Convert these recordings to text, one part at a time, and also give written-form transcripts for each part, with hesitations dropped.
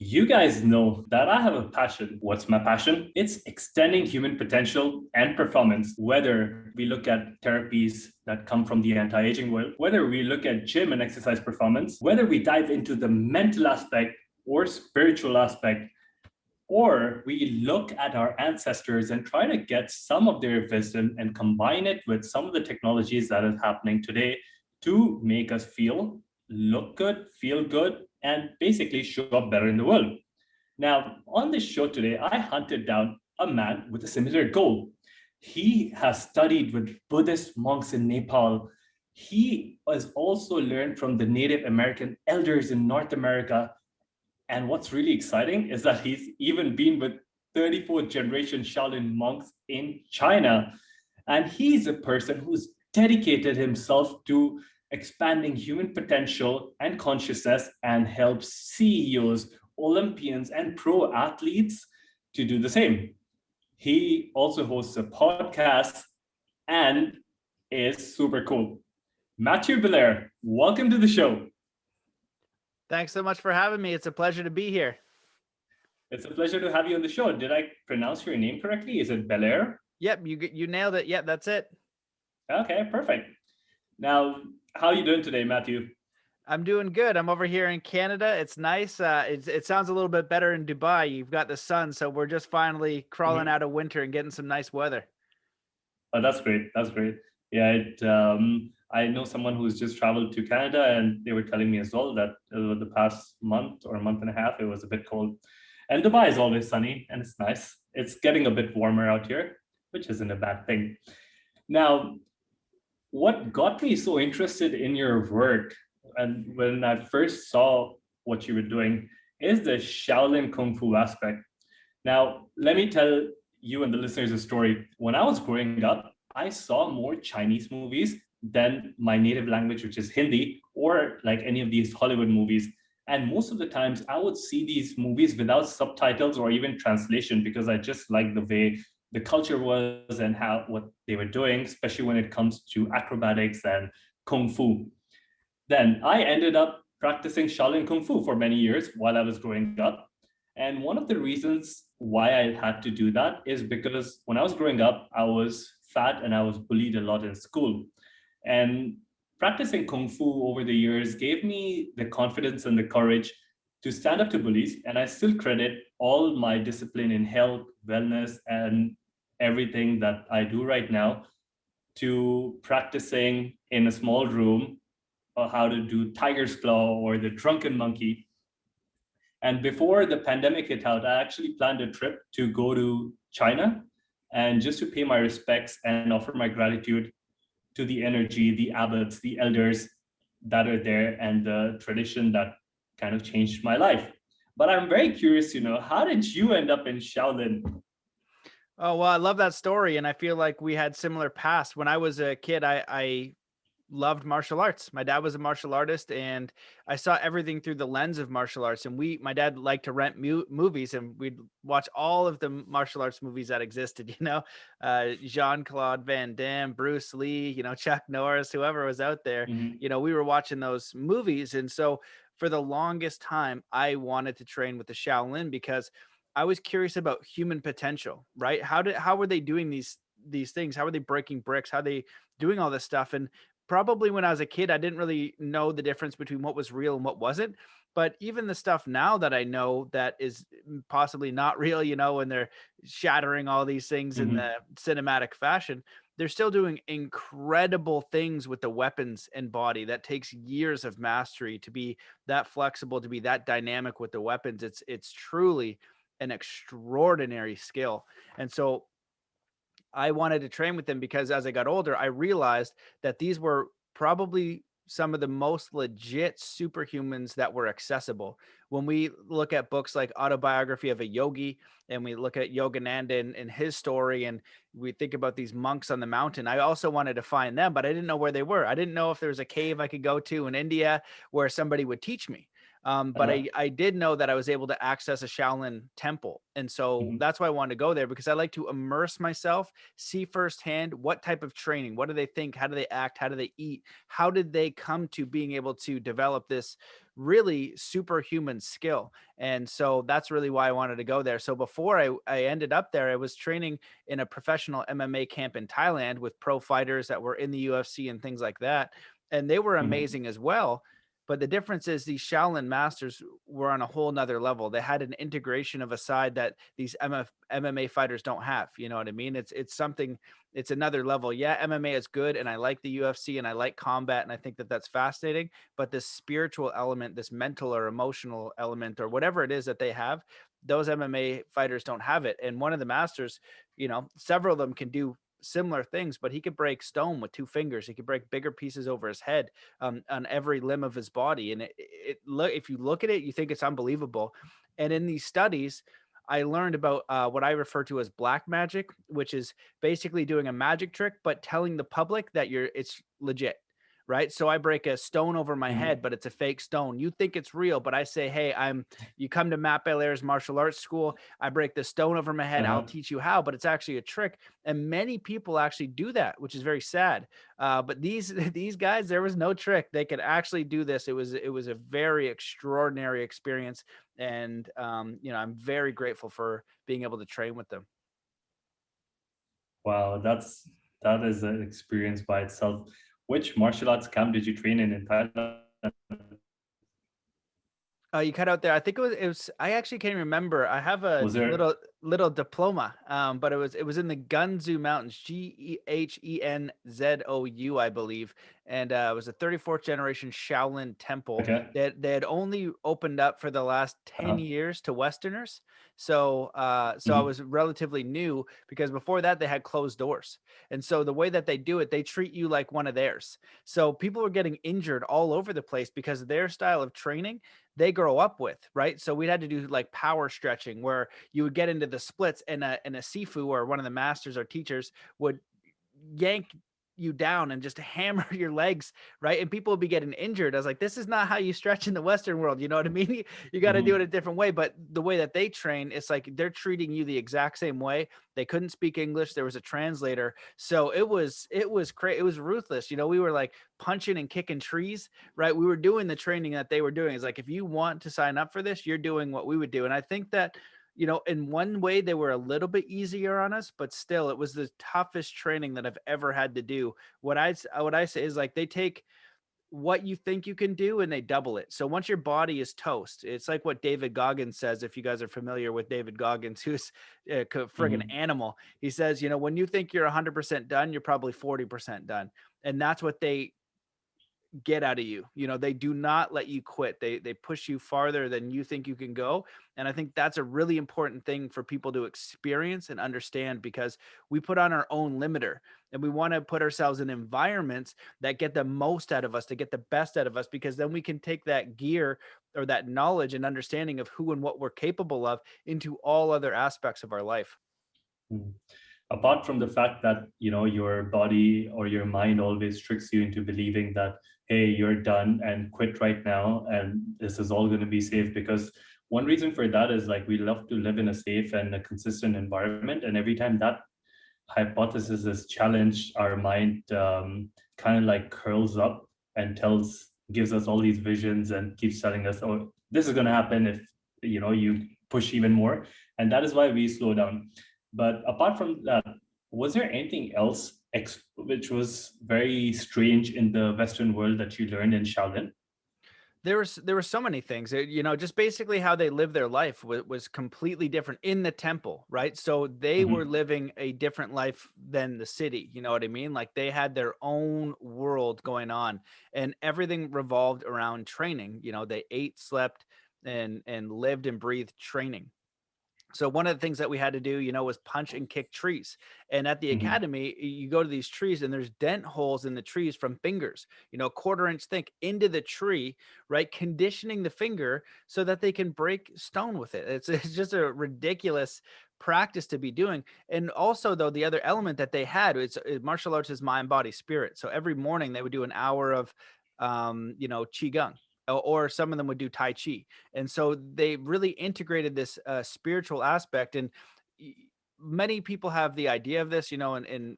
You guys know that I have a passion. What's my passion? It's extending human potential and performance, whether we look at therapies that come from the anti aging world, whether we look at gym and exercise performance, whether we dive into the mental aspect or spiritual aspect, or we look at our ancestors and try to get some of their wisdom and combine it with some of the technologies that is happening today to make us look good, feel good, and basically show up better in the world. Now, on this show today, I hunted down a man with a similar goal. He has studied with Buddhist monks in Nepal. He has also learned from the Native American elders in North America. And what's really exciting is that he's even been with 34th generation Shaolin monks in China. And he's a person who's dedicated himself to expanding human potential and consciousness and helps CEOs, Olympians, and pro athletes to do the same. He also hosts a podcast and is super cool. Matthew Belair, welcome to the show. Thanks so much for having me. It's a pleasure to be here. It's a pleasure to have you on the show. Did I pronounce your name correctly? Is it Belair? Yep, you nailed it. Yep, that's it. Okay, perfect. Now, how are you doing today, Matthew? I'm doing good. I'm over here in Canada. It's nice. It sounds a little bit better in Dubai. You've got the sun, so we're just finally crawling out of winter and getting some nice weather. Oh, that's great. That's great. Yeah, I know someone who's just traveled to Canada, and they were telling me as well that the past month or a month and a half, it was a bit cold. And Dubai is always sunny, and it's nice. It's getting a bit warmer out here, which isn't a bad thing. Now, what got me so interested in your work, and when I first saw what you were doing, is the Shaolin Kung Fu aspect. Now, let me tell you and the listeners a story. When I was growing up, I saw more Chinese movies than my native language, which is Hindi, or like any of these Hollywood movies. And most of the times I would see these movies without subtitles or even translation because I just liked the way the culture was and how what they were doing, especially when it comes to acrobatics and kung fu. Then I ended up practicing Shaolin Kung Fu for many years while I was growing up. And one of the reasons why I had to do that is because when I was growing up, I was fat and I was bullied a lot in school. And practicing Kung Fu over the years gave me the confidence and the courage to stand up to bullies. And I still credit all my discipline in health, wellness, and everything that I do right now to practicing in a small room or how to do tiger's claw or the drunken monkey. And before the pandemic hit out, I actually planned a trip to go to China and just to pay my respects and offer my gratitude to the energy, the abbots, the elders that are there, and the tradition that kind of changed my life. But I'm very curious, how did you end up in Shaolin? Oh, well, I love that story. And I feel like we had similar paths. When I was a kid, I loved martial arts. My dad was a martial artist, and I saw everything through the lens of martial arts. And my dad liked to rent movies, and we'd watch all of the martial arts movies that existed, Jean-Claude Van Damme, Bruce Lee, Chuck Norris, whoever was out there, we were watching those movies. And so for the longest time, I wanted to train with the Shaolin because I was curious about human potential, right? How were they doing these things? How are they breaking bricks? How are they doing all this stuff? And probably when I was a kid, I didn't really know the difference between what was real and what wasn't. But even the stuff now that I know that is possibly not real, when they're shattering all these things in the cinematic fashion, they're still doing incredible things with the weapons and body that takes years of mastery to be that flexible, to be that dynamic with the weapons. It's truly an extraordinary skill. And so I wanted to train with them because as I got older, I realized that these were probably some of the most legit superhumans that were accessible. When we look at books like Autobiography of a Yogi, and we look at Yogananda and his story, and we think about these monks on the mountain, I also wanted to find them, but I didn't know where they were. I didn't know if there was a cave I could go to in India where somebody would teach me. But I did know that I was able to access a Shaolin temple. And so that's why I wanted to go there, because I like to immerse myself, see firsthand what type of training, what do they think, how do they act, how do they eat, how did they come to being able to develop this really superhuman skill. And so that's really why I wanted to go there. So before I ended up there, I was training in a professional MMA camp in Thailand with pro fighters that were in the UFC and things like that. And they were Mhm. amazing as well. But the difference is these Shaolin masters were on a whole nother level. They had an integration of a side that these MMA fighters don't have. You know what I mean? It's something, it's another level. Yeah, MMA is good, and I like the UFC, and I like combat, and I think that that's fascinating. But this spiritual element, this mental or emotional element, or whatever it is that they have, those MMA fighters don't have it. And one of the masters, several of them can do similar things, but he could break stone with two fingers. He could break bigger pieces over his head, on every limb of his body. And look, if you look at it, you think it's unbelievable. And in these studies, I learned about what I refer to as black magic, which is basically doing a magic trick, but telling the public that it's legit. Right. So I break a stone over my Mhm. head, but it's a fake stone. You think it's real, but I say, hey, you come to Matt Belair's martial arts school. I break the stone over my head. I'll Uh-huh. teach you how, but it's actually a trick. And many people actually do that, which is very sad. But these these guys, there was no trick. They could actually do this. It was a very extraordinary experience, and I'm very grateful for being able to train with them. Wow, that is an experience by itself. Which martial arts camp did you train in Thailand? You cut out there. I think it was. I actually can't remember. I have a Was there? little diploma, but it was in the Gunzu Mountains, Ghenenzou, I believe, and it was a 34th generation Shaolin temple Okay. that they had only opened up for the last 10 Uh-huh. years to Westerners. So I Mhm. was relatively new because before that they had closed doors, and so the way that they do it, they treat you like one of theirs. So people were getting injured all over the place because their style of training they grow up with, right? So we had to do like power stretching where you would get into the splits, and a Sifu or one of the masters or teachers would yank you down and just hammer your legs, right? And people would be getting injured. I was like, this is not how you stretch in the Western world. You know what I mean? You got to do it a Mhm. different way. But the way that they train, it's like they're treating you the exact same way. They couldn't speak English. There was a translator. So it was crazy. It was ruthless. We were like punching and kicking trees, right? We were doing the training that they were doing. It's like, if you want to sign up for this, you're doing what we would do. And I think that in one way they were a little bit easier on us, but still it was the toughest training that I've ever had to do. What I say is like they take what you think you can do and they double it. So once your body is toast, it's like what David Goggins says. If you guys are familiar with David Goggins, who's a friggin' Mhm. animal, he says, when you think you're 100% done, you're probably 40% done. And that's what they get out of you. They do not let you quit. They push you farther than you think you can go. And I think that's a really important thing for people to experience and understand, because we put on our own limiter and we want to put ourselves in environments that get the most out of us, to get the best out of us, because then we can take that gear or that knowledge and understanding of who and what we're capable of into all other aspects of our life. Mhm. Apart from the fact that your body or your mind always tricks you into believing that, hey, you're done and quit right now and this is all going to be safe, because one reason for that is like we love to live in a safe and a consistent environment, and every time that hypothesis is challenged, our mind kind of like curls up and gives us all these visions and keeps telling us, oh, this is going to happen if you push even more, and that is why we slow down. But apart from that, was there anything else which was very strange in the Western world that you learned in Shaolin? There were so many things. Just basically how they live their life was completely different in the temple, right? So they were Mhm. living a different life than the city. You know what I mean? Like they had their own world going on, and everything revolved around training. They ate, slept, and lived and breathed training. So one of the things that we had to do, was punch and kick trees. And at the Mhm. academy, you go to these trees and there's dent holes in the trees from fingers, quarter-inch thick into the tree, right? Conditioning the finger so that they can break stone with it. It's just a ridiculous practice to be doing. And also, though, the other element that they had, martial arts is mind, body, spirit. So every morning they would do an hour of, qigong, or some of them would do tai chi. And so they really integrated this spiritual aspect. And y- many people have the idea of this, in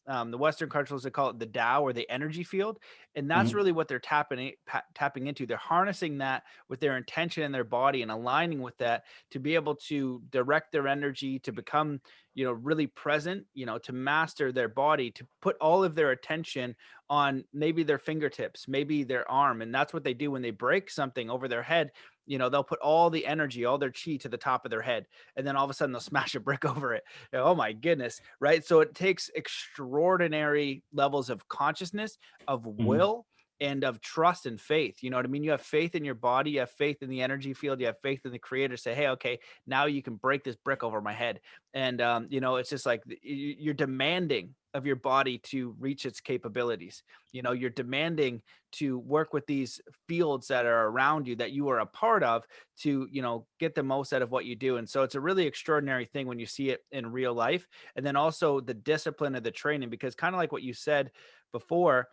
The Western cultures, they call it the Tao or the energy field. And that's Mhm. really what they're tapping into. They're harnessing that with their intention in their body and aligning with that to be able to direct their energy to become, really present, to master their body, to put all of their attention on maybe their fingertips, maybe their arm. And that's what they do when they break something over their head. They'll put all the energy, all their chi to the top of their head, and then all of a sudden they'll smash a brick over it. Oh my goodness, right? So it takes extraordinary levels of consciousness, of Mhm. will, and of trust and faith. You know what I mean? You have faith in your body, you have faith in the energy field, you have faith in the creator. Say, hey, okay, now you can break this brick over my head. And it's just like you're demanding of your body to reach its capabilities. You're demanding to work with these fields that are around you that you are a part of to get the most out of what you do. And so it's a really extraordinary thing when you see it in real life. And then also the discipline of the training, because kind of like what you said before,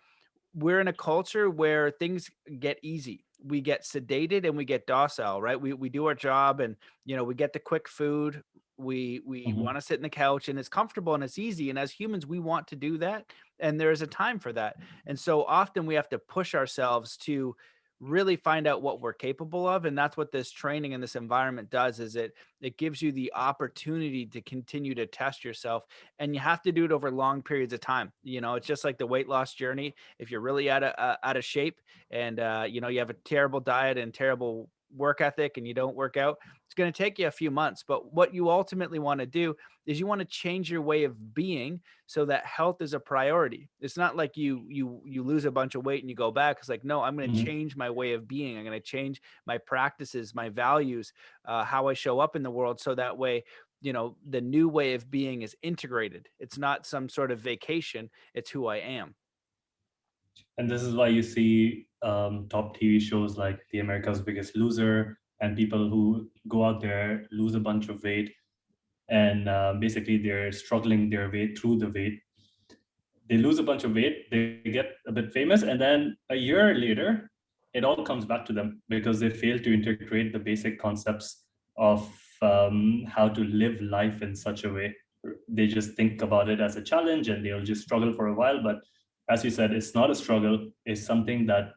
we're in a culture where things get easy. We get sedated and we get docile, right? We do our job, and we get the quick food. We want Mhm. to sit in the couch, and it's comfortable and it's easy. And as humans, we want to do that. And there is a time for that. And so often we have to push ourselves to really find out what we're capable of. And that's what this training and this environment does, is it gives you the opportunity to continue to test yourself. And you have to do it over long periods of time. It's just like the weight loss journey. If you're really out of shape, and you have a terrible diet and terrible work ethic, and you don't work out, it's going to take you a few months. But what you ultimately want to do is you want to change your way of being so that health is a priority. It's not like you lose a bunch of weight and you go back. It's like, no, I'm going to Mhm. change my way of being. I'm going to change my practices, my values, how I show up in the world, so that way the new way of being is integrated. It's not some sort of vacation, it's who I am. And this is why you see top TV shows like The America's Biggest Loser, and people who go out there, lose a bunch of weight, and basically they're struggling their way through the weight. They lose a bunch of weight, they get a bit famous, and then a year later, it all comes back to them because they fail to integrate the basic concepts of how to live life in such a way. They just think about it as a challenge and they'll just struggle for a while. But as you said, it's not a struggle, it's something that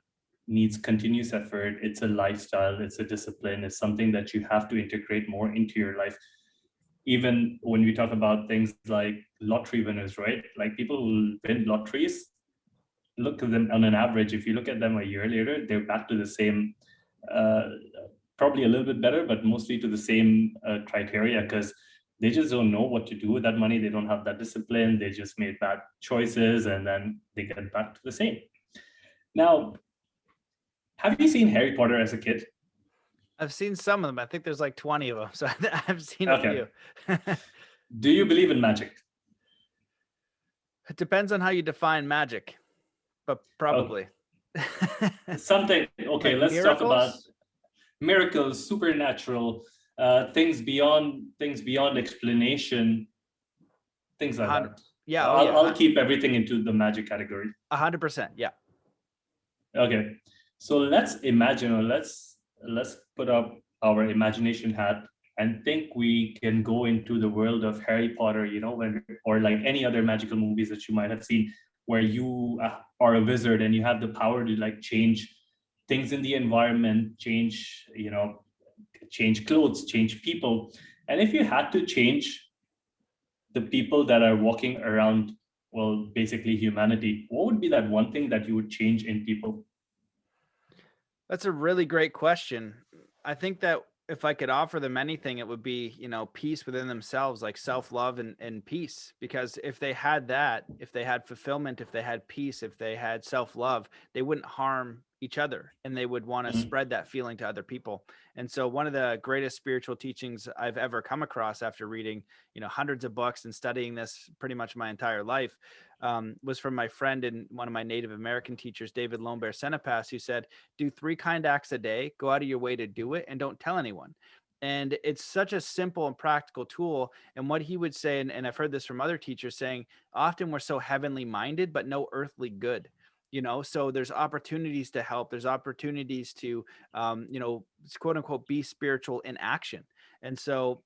needs continuous effort. It's a lifestyle, it's a discipline, it's something that you have to integrate more into your life. Even when we talk about things like lottery winners, right? Like people who win lotteries, look at them on an average. If you look at them a year later, they're back to the same, uh, probably a little bit better, but mostly to the same criteria because they just don't know what to do with that money. They don't have that discipline. They just made bad choices and then they get back to the same. Now, have you seen Harry Potter as a kid? I've seen some of them. I think there's like 20 of them. So I've seen a Okay. few. Do you believe in magic? It depends on how you define magic, but Okay. probably. Something, okay, Like let's talk about miracles? miracles, supernatural, things beyond explanation, things like 100. that. Yeah. Oh, I'll yeah. keep everything into the magic category. 100%. Yeah. Okay, so let's imagine, or let's put up our imagination hat and think we can go into the world of Harry Potter, when, or like any other magical movies that you might have seen, where you are a wizard and you have the power to like change things in the environment, change clothes, change people. And if you had to change the people that are walking around, well, basically humanity, what would be that one thing that you would change in people? That's a really great question. I think that if I could offer them anything, it would be, peace within themselves, like self-love and peace. Because if they had that, if they had fulfillment, if they had peace, if they had self-love, they wouldn't harm each other, and they would want to Mhm. spread that feeling to other people. And so one of the greatest spiritual teachings I've ever come across after reading, hundreds of books and studying this pretty much my entire life, was from my friend and one of my Native American teachers, David Lombert Senepas, who said, do 3 kind acts a day, go out of your way to do it, and don't tell anyone. And it's such a simple and practical tool. And what he would say, and I've heard this from other teachers saying, often we're so heavenly minded, but no earthly good. So there's opportunities to help. There's opportunities to, quote unquote, be spiritual in action. And so,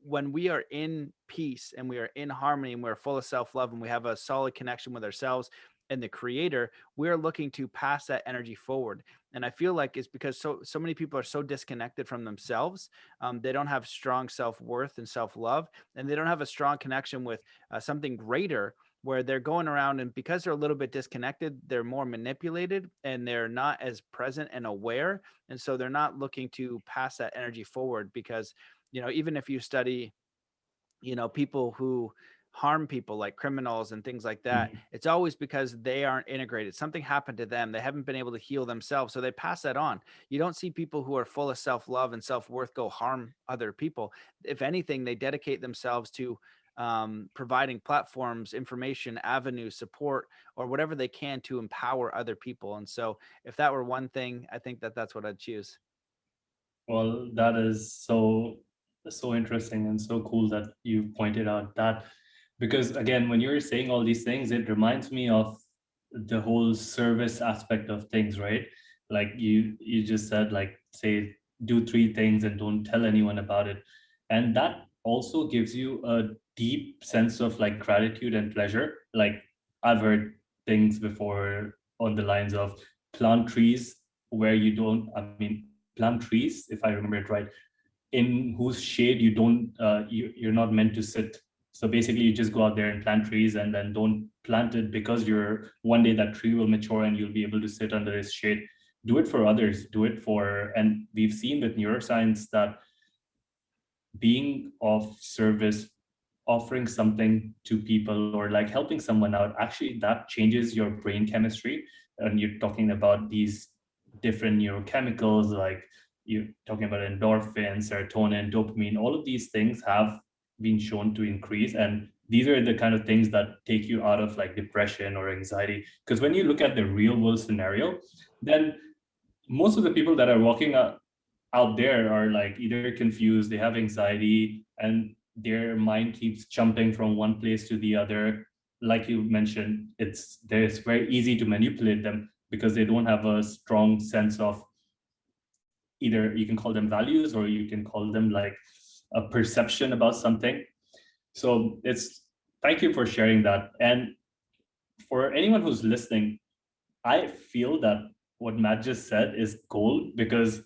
when we are in peace and we are in harmony and we're full of self-love and we have a solid connection with ourselves and the creator, we're looking to pass that energy forward. And I feel like it's because so many people are so disconnected from themselves. They don't have strong self-worth and self-love, and they don't have a strong connection with something greater, where they're going around, and because they're a little bit disconnected, they're more manipulated and they're not as present and aware. And so they're not looking to pass that energy forward, because even if you study people who harm people like criminals and things like that, Mhm. it's always because they aren't integrated. Something happened to them. They haven't been able to heal themselves. So they pass that on. You don't see people who are full of self-love and self-worth go harm other people. If anything, they dedicate themselves to providing platforms, information, avenues, support, or whatever they can to empower other people. And so if that were one thing, I think that that's what I'd choose. Well, that is so interesting and so cool that you pointed out that, because again, when you're saying all these things, it reminds me of the whole service aspect of things, right? Like you just said, like, say, do three things and don't tell anyone about it. And that also gives you a deep sense of like gratitude and pleasure. Like, I've heard things before on the lines of plant trees where you don't, I mean, plant trees, if I remember it right, in whose shade you don't you're not meant to sit. So basically you just go out there and plant trees, and then don't plant it because you're one day that tree will mature and you'll be able to sit under its shade. Do it for others, do it for, and we've seen with neuroscience that being of service, offering something to people, or like helping someone out, actually that changes your brain chemistry. And you're talking about these different neurochemicals, like you're talking about endorphin, serotonin, dopamine, all of these things have been shown to increase. And these are the kind of things that take you out of like depression or anxiety. Because when you look at the real world scenario, then most of the people that are walking out there are like either confused, they have anxiety, and their mind keeps jumping from one place to the other. Like you mentioned, it's very easy to manipulate them because they don't have a strong sense of, either you can call them values or you can call them like a perception about something. So it's, thank you for sharing that. And for anyone who's listening, I feel that what Matt just said is gold, because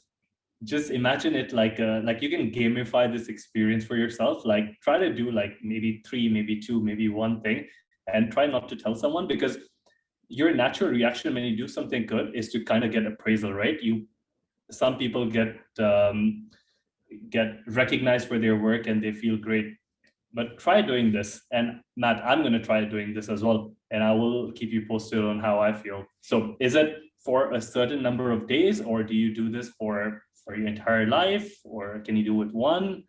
just imagine it like you can gamify this experience for yourself. Like, try to do like maybe three, maybe two, maybe one thing, and try not to tell someone, because your natural reaction when you do something good is to kind of get appraisal, right? Some people get recognized for their work and they feel great. But try doing this. And Matt, I'm going to try doing this as well, and I will keep you posted on how I feel. So is it for a certain number of days, or do you do this for your entire life, or can you do it one?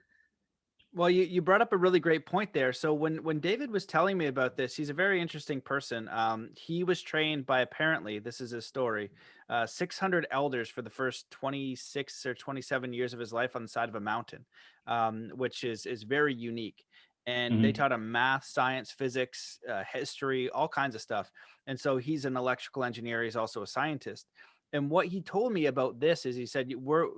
Well, you brought up a really great point there. So when David was telling me about this, he's a very interesting person. He was trained by, apparently, this is his story, 600 elders for the first 26 or 27 years of his life on the side of a mountain, which is very unique. And they Mm-hmm. taught him math, science, physics, history, all kinds of stuff. And so he's an electrical engineer. He's also a scientist. And what he told me about this is, he said,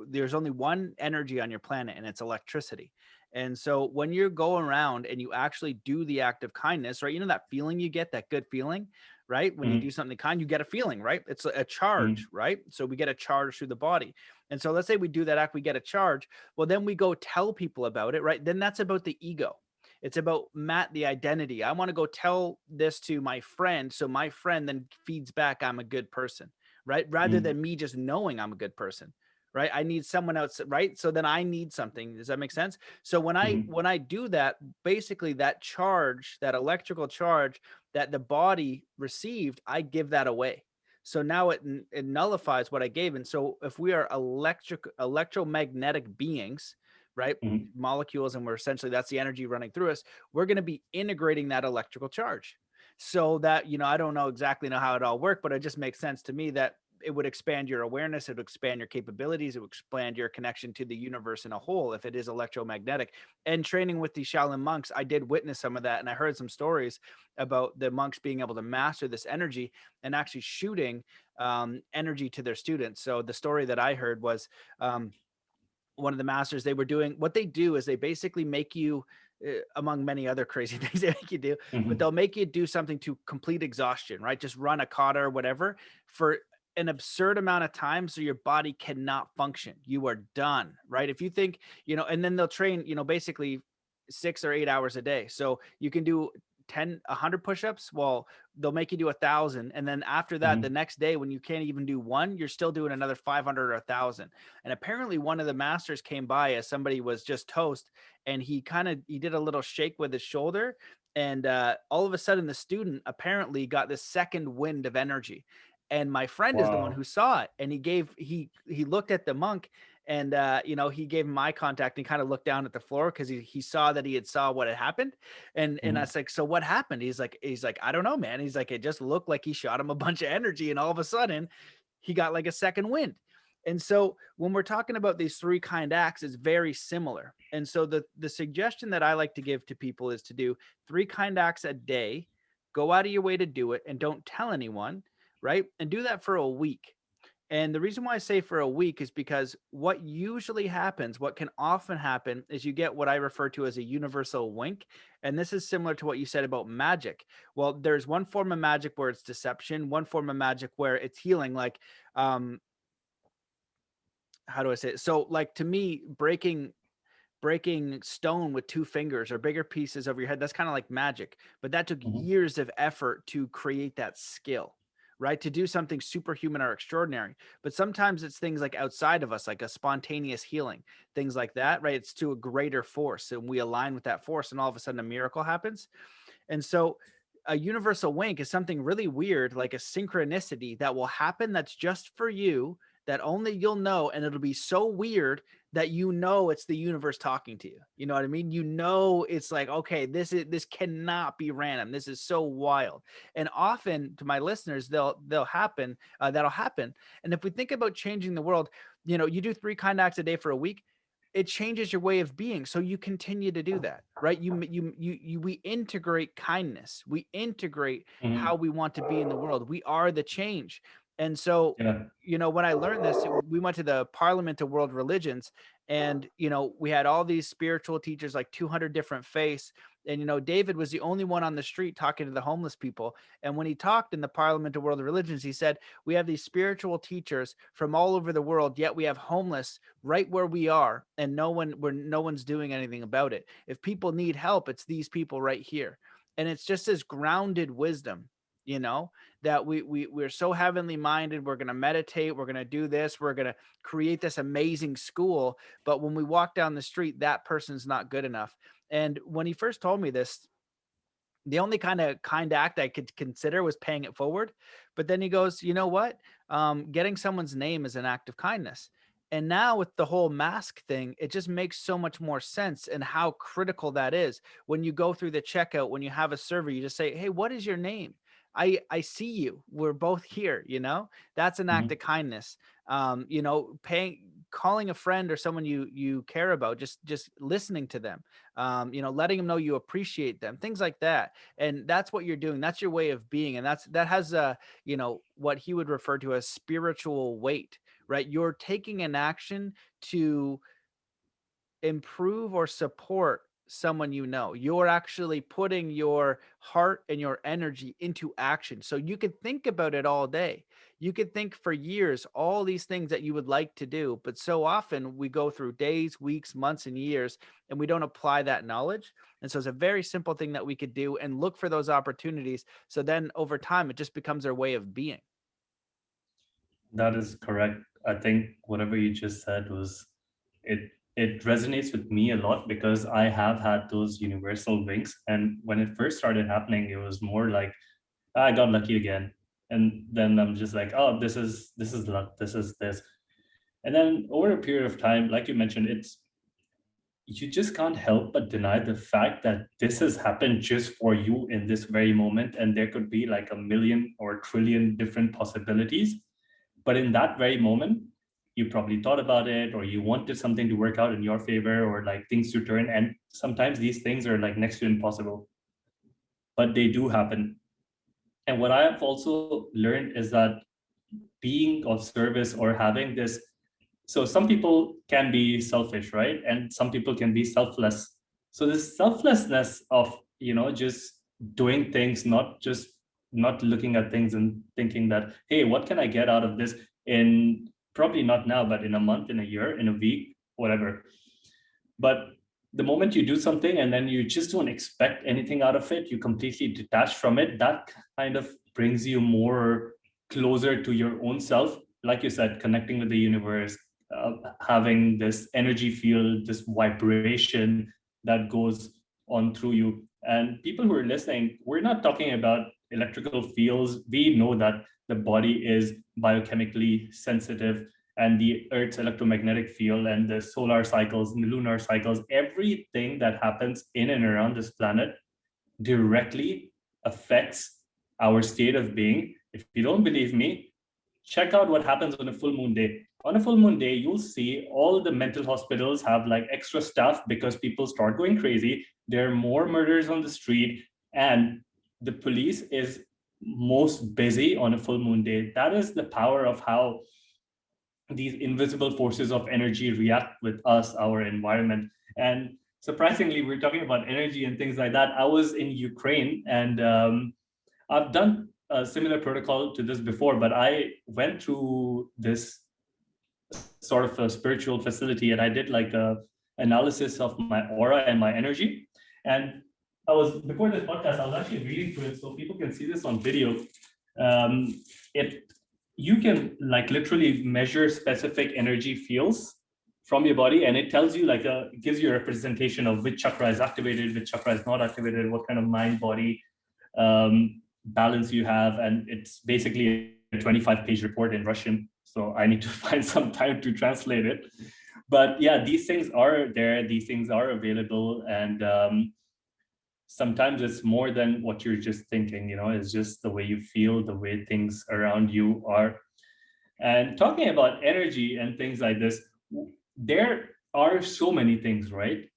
there's only one energy on your planet, and it's electricity. And so when you're going around and you actually do the act of kindness, right? You know that feeling you get, that good feeling, right? When you Mm-hmm. do something kind, you get a feeling, right? It's a charge, right? So we get a charge through the body. And so let's say we do that act, we get a charge. Well, then we go tell people about it, right? Then that's about the ego. It's about Matt, the identity. I want to go tell this to my friend, so my friend then feeds back, I'm a good person, right? Rather Mm-hmm. than me just knowing I'm a good person, right? I need someone else, right? So then I need something. Does that make sense? So Mm-hmm. when I do that, basically that charge, that electrical charge that the body received, I give that away. So now it nullifies what I gave. And so if we are electromagnetic beings, right? Mm-hmm. Molecules, and we're essentially, that's the energy running through us, we're going to be integrating that electrical charge. So that, I don't exactly know how it all worked, but it just makes sense to me that it would expand your awareness, it would expand your capabilities, it would expand your connection to the universe in a whole if it is electromagnetic. And training with the Shaolin monks, I did witness some of that, and I heard some stories about the monks being able to master this energy and actually shooting energy to their students. So the story that I heard was, one of the masters, they were doing what they do is they basically make you, among many other crazy things they make you do, but Hmm. they'll make you do something to complete exhaustion, right? Just run a kata or whatever for an absurd amount of time so your body cannot function. You are done, right? If you think, and then they'll train, basically 6 or 8 hours a day. So you can do 10, 100 push-ups. Well, they'll make you do 1,000. And then after that, the Hmm. next day, when you can't even do one, you're still doing another 500 or 1,000. And apparently one of the masters came by as somebody was just toast, and he did a little shake with his shoulder. And all of a sudden the student apparently got this second wind of energy. And my friend is the one Wow. who saw it. And he looked at the monk, and he gave him eye contact and kind of looked down at the floor because he saw that he had saw what had happened. And I Hmm. was like, so what happened? He's like, I don't know, man. He's like, it just looked like he shot him a bunch of energy, and all of a sudden he got like a second wind. And so when we're talking about these three kind acts, it's very similar. And so the suggestion that I like to give to people is to do three kind acts a day, go out of your way to do it, and don't tell anyone, right? And do that for a week. And the reason why I say for a week is because what usually happens, what can often happen, is you get what I refer to as a universal wink. And this is similar to what you said about magic. Well, there's one form of magic where it's deception, one form of magic where it's healing. Like, um, how do I say it? So, like to me, breaking stone with two fingers or bigger pieces over your head, that's kind of like magic, but that took Hmm. years of effort to create that skill, right? To do something superhuman or extraordinary. But sometimes it's things like outside of us, like a spontaneous healing, things like that, right? It's to a greater force, and we align with that force, and all of a sudden a miracle happens. And so a universal wink is something really weird, like a synchronicity that will happen that's just for you, that only you'll know. And it'll be so weird that it's the universe talking to you. You know what I mean? It's like, okay, this cannot be random. This is so wild. And often to my listeners, that'll happen. And if we think about changing the world, you do three kind acts a day for a week, it changes your way of being, so you continue to do that, right? We integrate kindness, we integrate how Hmm. we want to be in the world. We are the change. And so, Yeah. when I learned this, we went to the Parliament of World Religions, and we had all these spiritual teachers, like 200 different faiths. And David was the only one on the street talking to the homeless people. And when he talked in the Parliament of World Religions, he said, we have these spiritual teachers from all over the world, yet we have homeless right where we are, and no one's doing anything about it. If people need help, it's these people right here. And it's just this grounded wisdom, you know that we're so heavenly minded. We're going to meditate, we're going to do this, we're going to create this amazing school, but when we walk down the street, that person's not good enough. And when he first told me this, the only kind act I could consider was paying it forward. But then he goes, you know what? Getting someone's name is an act of kindness. And now with the whole mask thing, it just makes so much more sense, and how critical that is. When you go through the checkout, when you have a server, you just say, hey, what is your name? I see you. We're both here, That's an act Hmm. of kindness. Paying calling a friend or someone you care about, just listening to them, letting them know you appreciate them, things like that. And that's what you're doing. That's your way of being. And that has what he would refer to as spiritual weight, right? You're taking an action to improve or support someone. You're actually putting your heart and your energy into action. So you could think about it all day, you could think for years all these things that you would like to do, but so often we go through days, weeks, months, and years, and we don't apply that knowledge. And so it's a very simple thing that we could do, and look for those opportunities, so then over time it just becomes our way of being. That is correct. I think whatever you just said was it. It resonates with me a lot because I have had those universal winks, and when it first started happening, it was more like, "Ah, I got lucky again," and then I'm just like, oh, this is luck. This is this, and then over a period of time, like you mentioned, it's you just can't help but deny the fact that this has happened just for you in this very moment, and there could be like a million or a trillion different possibilities, but in that very moment, you probably thought about it, or you wanted something to work out in your favor, or like things to turn. And sometimes these things are like next to impossible, but they do happen. And what I have also learned is that being of service or having this So some people can be selfish, right? And some people can be selfless. So this selflessness of, just doing things, not looking at things and thinking that, hey, what can I get out of this in, probably not now, but in a month, in a year, in a week, whatever. But the moment you do something and then you just don't expect anything out of it, you completely detach from it, that kind of brings you more closer to your own self. Like you said, connecting with the universe, having this energy field, this vibration that goes on through you. And people who are listening, we're not talking about electrical fields. We know that the body is biochemically sensitive, and the Earth's electromagnetic field and the solar cycles and the lunar cycles, everything that happens in and around this planet directly affects our state of being. If you don't believe me, check out what happens on a full moon day. On a full moon day, you'll see all the mental hospitals have like extra staff because people start going crazy. There are more murders on the street, and the police is most busy on a full moon day. That is the power of how these invisible forces of energy react with us, our environment. And surprisingly, we're talking about energy and things like that. I was in Ukraine, and I've done a similar protocol to this before, but I went through this sort of a spiritual facility, and I did like a analysis of my aura and my energy. And I was, before this podcast, I was actually reading through it so people can see this on video. Um, it You can like literally measure specific energy fields from your body, and it tells you like it gives you a representation of which chakra is activated, which chakra is not activated, what kind of mind body balance you have. And it's basically a 25-page report in Russian, so I need to find some time to translate it. But yeah, these things are there, these things are available, and sometimes it's more than what you're just thinking. It's just the way you feel, the way things around you are. And talking about energy and things like this, there are so many things, right?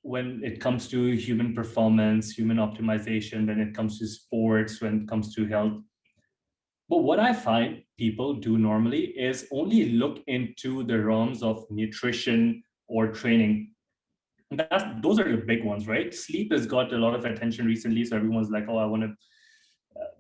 When it comes to human performance, human optimization, when it comes to sports, when it comes to health. But what I find people do normally is only look into the realms of nutrition or training. Those are the big ones, right? Sleep has got a lot of attention recently, so everyone's like, oh, I want to,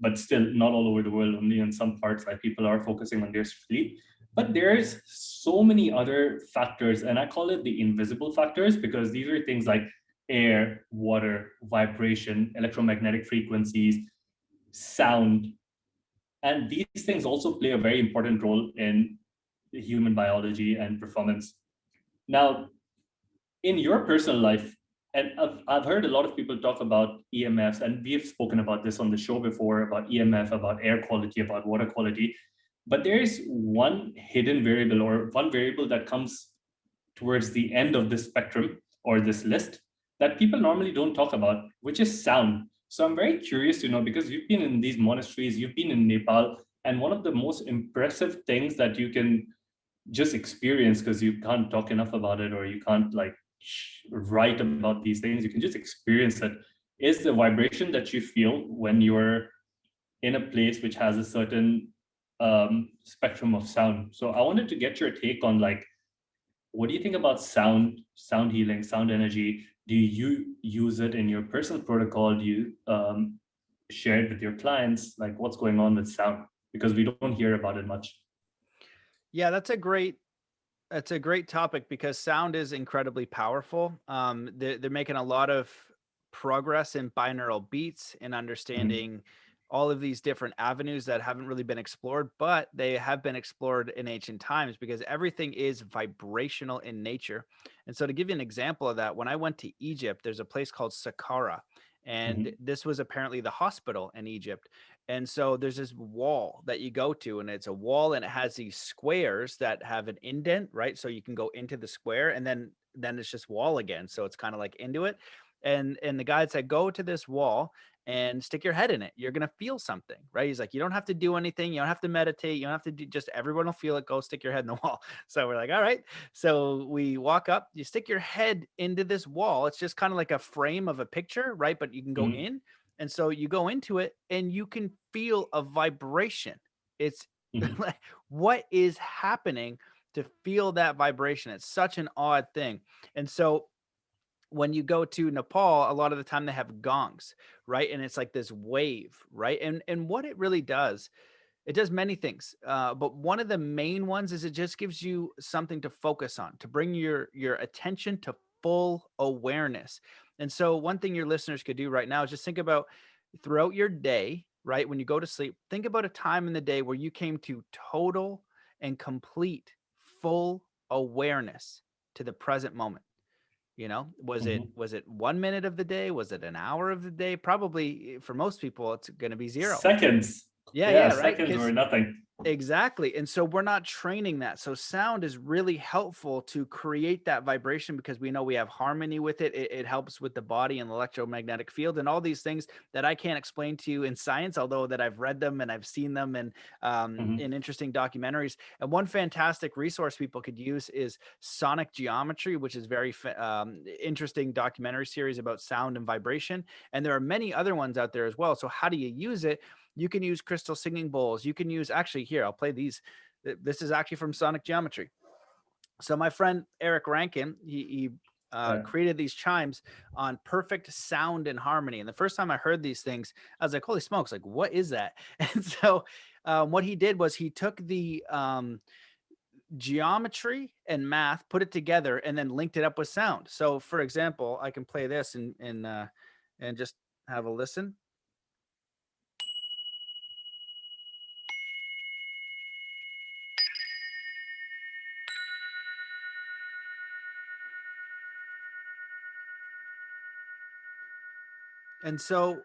but still not all over the world, only in some parts, like people are focusing on their sleep. But there's so many other factors, and I call it the invisible factors, because these are things like air, water, vibration, electromagnetic frequencies, sound. And these things also play a very important role in human biology and performance. Now, in your personal life, and I've heard a lot of people talk about EMFs, and we've spoken about this on the show before, about EMF, about air quality, about water quality. But there is one hidden variable, or one variable that comes towards the end of this spectrum or this list, that people normally don't talk about, which is sound. So I'm very curious to know, because you've been in these monasteries, you've been in Nepal, and one of the most impressive things that you can just experience, because you can't talk enough about it, or you can't like write about these things, you can just experience it, is the vibration that you feel when you're in a place which has a certain spectrum of sound. So I wanted to get your take on, like, what do you think about sound healing, sound energy? Do you use it in your personal protocol? Do you share it with your clients? Like, what's going on with sound? Because we don't hear about it much. Yeah, that's a great topic because sound is incredibly powerful. They're making a lot of progress in binaural beats and Mhm. understanding all of these different avenues that haven't really been explored, but they have been explored in ancient times because everything is vibrational in nature. And so, to give you an example of that, when I went to Egypt, there's a place called Saqqara, and Mhm. this was apparently the hospital in Egypt. And so there's this wall that you go to, and it's a wall and it has these squares that have an indent, right? So you can go into the square and then it's just wall again. So it's kind of like into it. And the guy said, go to this wall and stick your head in it. You're gonna feel something, right? He's like, you don't have to do anything, you don't have to meditate, you don't have to do, just everyone will feel it. Go stick your head in the wall. So we're like, all right. So we walk up, you stick your head into this wall. It's just kind of like a frame of a picture, right? But you can go Mhm. in, and so you go into it and you can feel a vibration. It's Mhm. like, what is happening to feel that vibration. It's such an odd thing. And so when you go to Nepal, a lot of the time they have gongs, right? And it's like this wave, right? And what it really does, it does many things, but one of the main ones is it just gives you something to focus on, to bring your attention to full awareness. And so, one thing your listeners could do right now is just think about throughout your day, right? When you go to sleep, think about a time in the day where you came to total and complete full awareness to the present moment. You know, Mhm. was it 1 minute of the day? Was it an hour of the day? Probably for most people, it's going to be zero. Seconds. Yeah, Yeah, yeah, right. seconds or Because nothing. exactly. And so we're not training that. So sound is really helpful to create that vibration because we know we have harmony with it. It helps with the body and the electromagnetic field and all these things that I can't explain to you in science, although that I've read them and I've seen them and Mhm. in interesting documentaries. And one fantastic resource people could use is Sonic Geometry, which is very interesting documentary series about sound and vibration. And there are many other ones out there as well. So how do you use it? You can use crystal singing bowls. You can use, actually, here, I'll play these. This is actually from Sonic Geometry. So my friend Eric Rankin, he Yeah. created these chimes on perfect sound and harmony. And the first time I heard these things, I was like, holy smokes, like, what is that? And so what he did was he took the geometry and math, put it together, and then linked it up with sound. So for example, I can play this and just have a listen. And so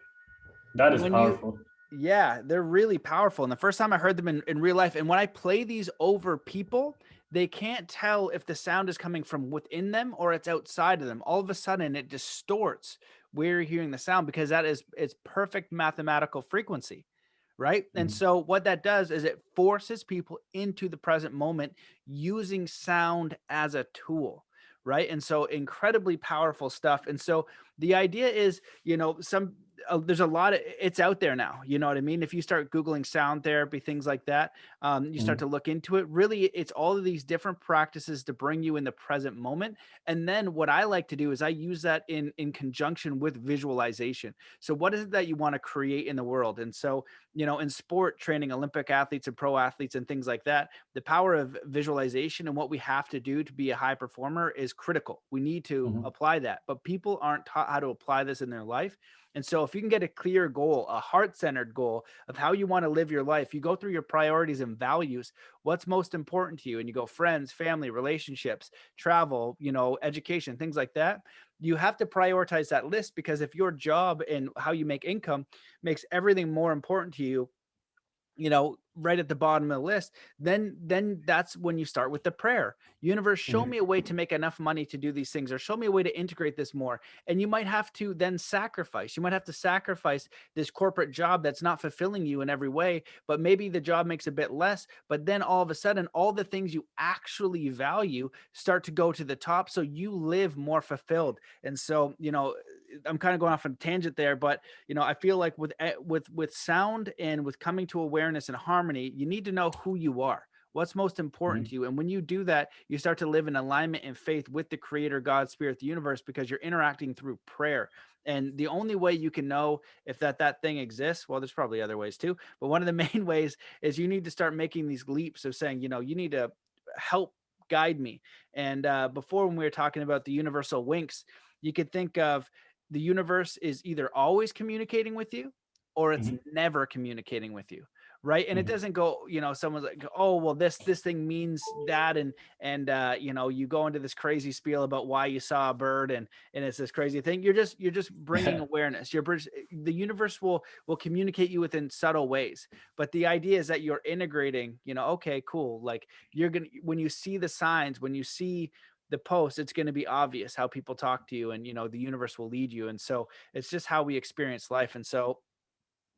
That is when you powerful. yeah, they're really powerful. And the first time I heard them in real life, and when I play these over people, they can't tell if the sound is coming from within them or it's outside of them. All of a sudden it distorts where you're hearing the sound because that is it's perfect mathematical frequency, right? And Mhm. so what that does is it forces people into the present moment using sound as a tool, right? And so incredibly powerful stuff. And so the idea is, there's a lot of it's out there now. You know what I mean? If you start Googling sound therapy, things like that, you start to Mhm. look into it. Really, it's all of these different practices to bring you in the present moment. And then what I like to do is I use that in conjunction with visualization. So what is it that you want to create in the world? And so, in sport training, Olympic athletes and pro athletes and things like that, the power of visualization and what we have to do to be a high performer is critical. We need to Mhm. apply that, but people aren't taught how to apply this in their life. And so, if you can get a clear goal, a heart centered goal of how you want to live your life, you go through your priorities and values, what's most important to you, and you go friends, family, relationships, travel, education, things like that. You have to prioritize that list because if your job and how you make income makes everything more important to you, right at the bottom of the list, then that's when you start with the prayer. Universe, show me Mhm. a way to make enough money to do these things, or show me a way to integrate this more. And you might have to then sacrifice. You might have to sacrifice this corporate job that's not fulfilling you in every way, but maybe the job makes a bit less, but then all of a sudden all the things you actually value start to go to the top so you live more fulfilled. And so, I'm kind of going off on a tangent there, but I feel like with sound and with coming to awareness and harmony, you need to know who you are, what's most important Mhm. to you. And when you do that, you start to live in alignment and faith with the creator, God, spirit, the universe, because you're interacting through prayer. And the only way you can know if that thing exists, well, there's probably other ways too, but one of the main ways is you need to start making these leaps of saying, you need to help guide me. And before, when we were talking about the universal winks, you could think of the universe is either always communicating with you or it's Mhm. never communicating with you, right? And it Mhm. doesn't go, someone's like, oh well, this thing means that, and you go into this crazy spiel about why you saw a bird, and it's this crazy thing. You're just bringing awareness. The universe will communicate you within subtle ways, but the idea is that you're integrating, okay, cool, like you're gonna, when you see the signs, when you see the post, it's going to be obvious how people talk to you, and the universe will lead you. And so it's just how we experience life. And so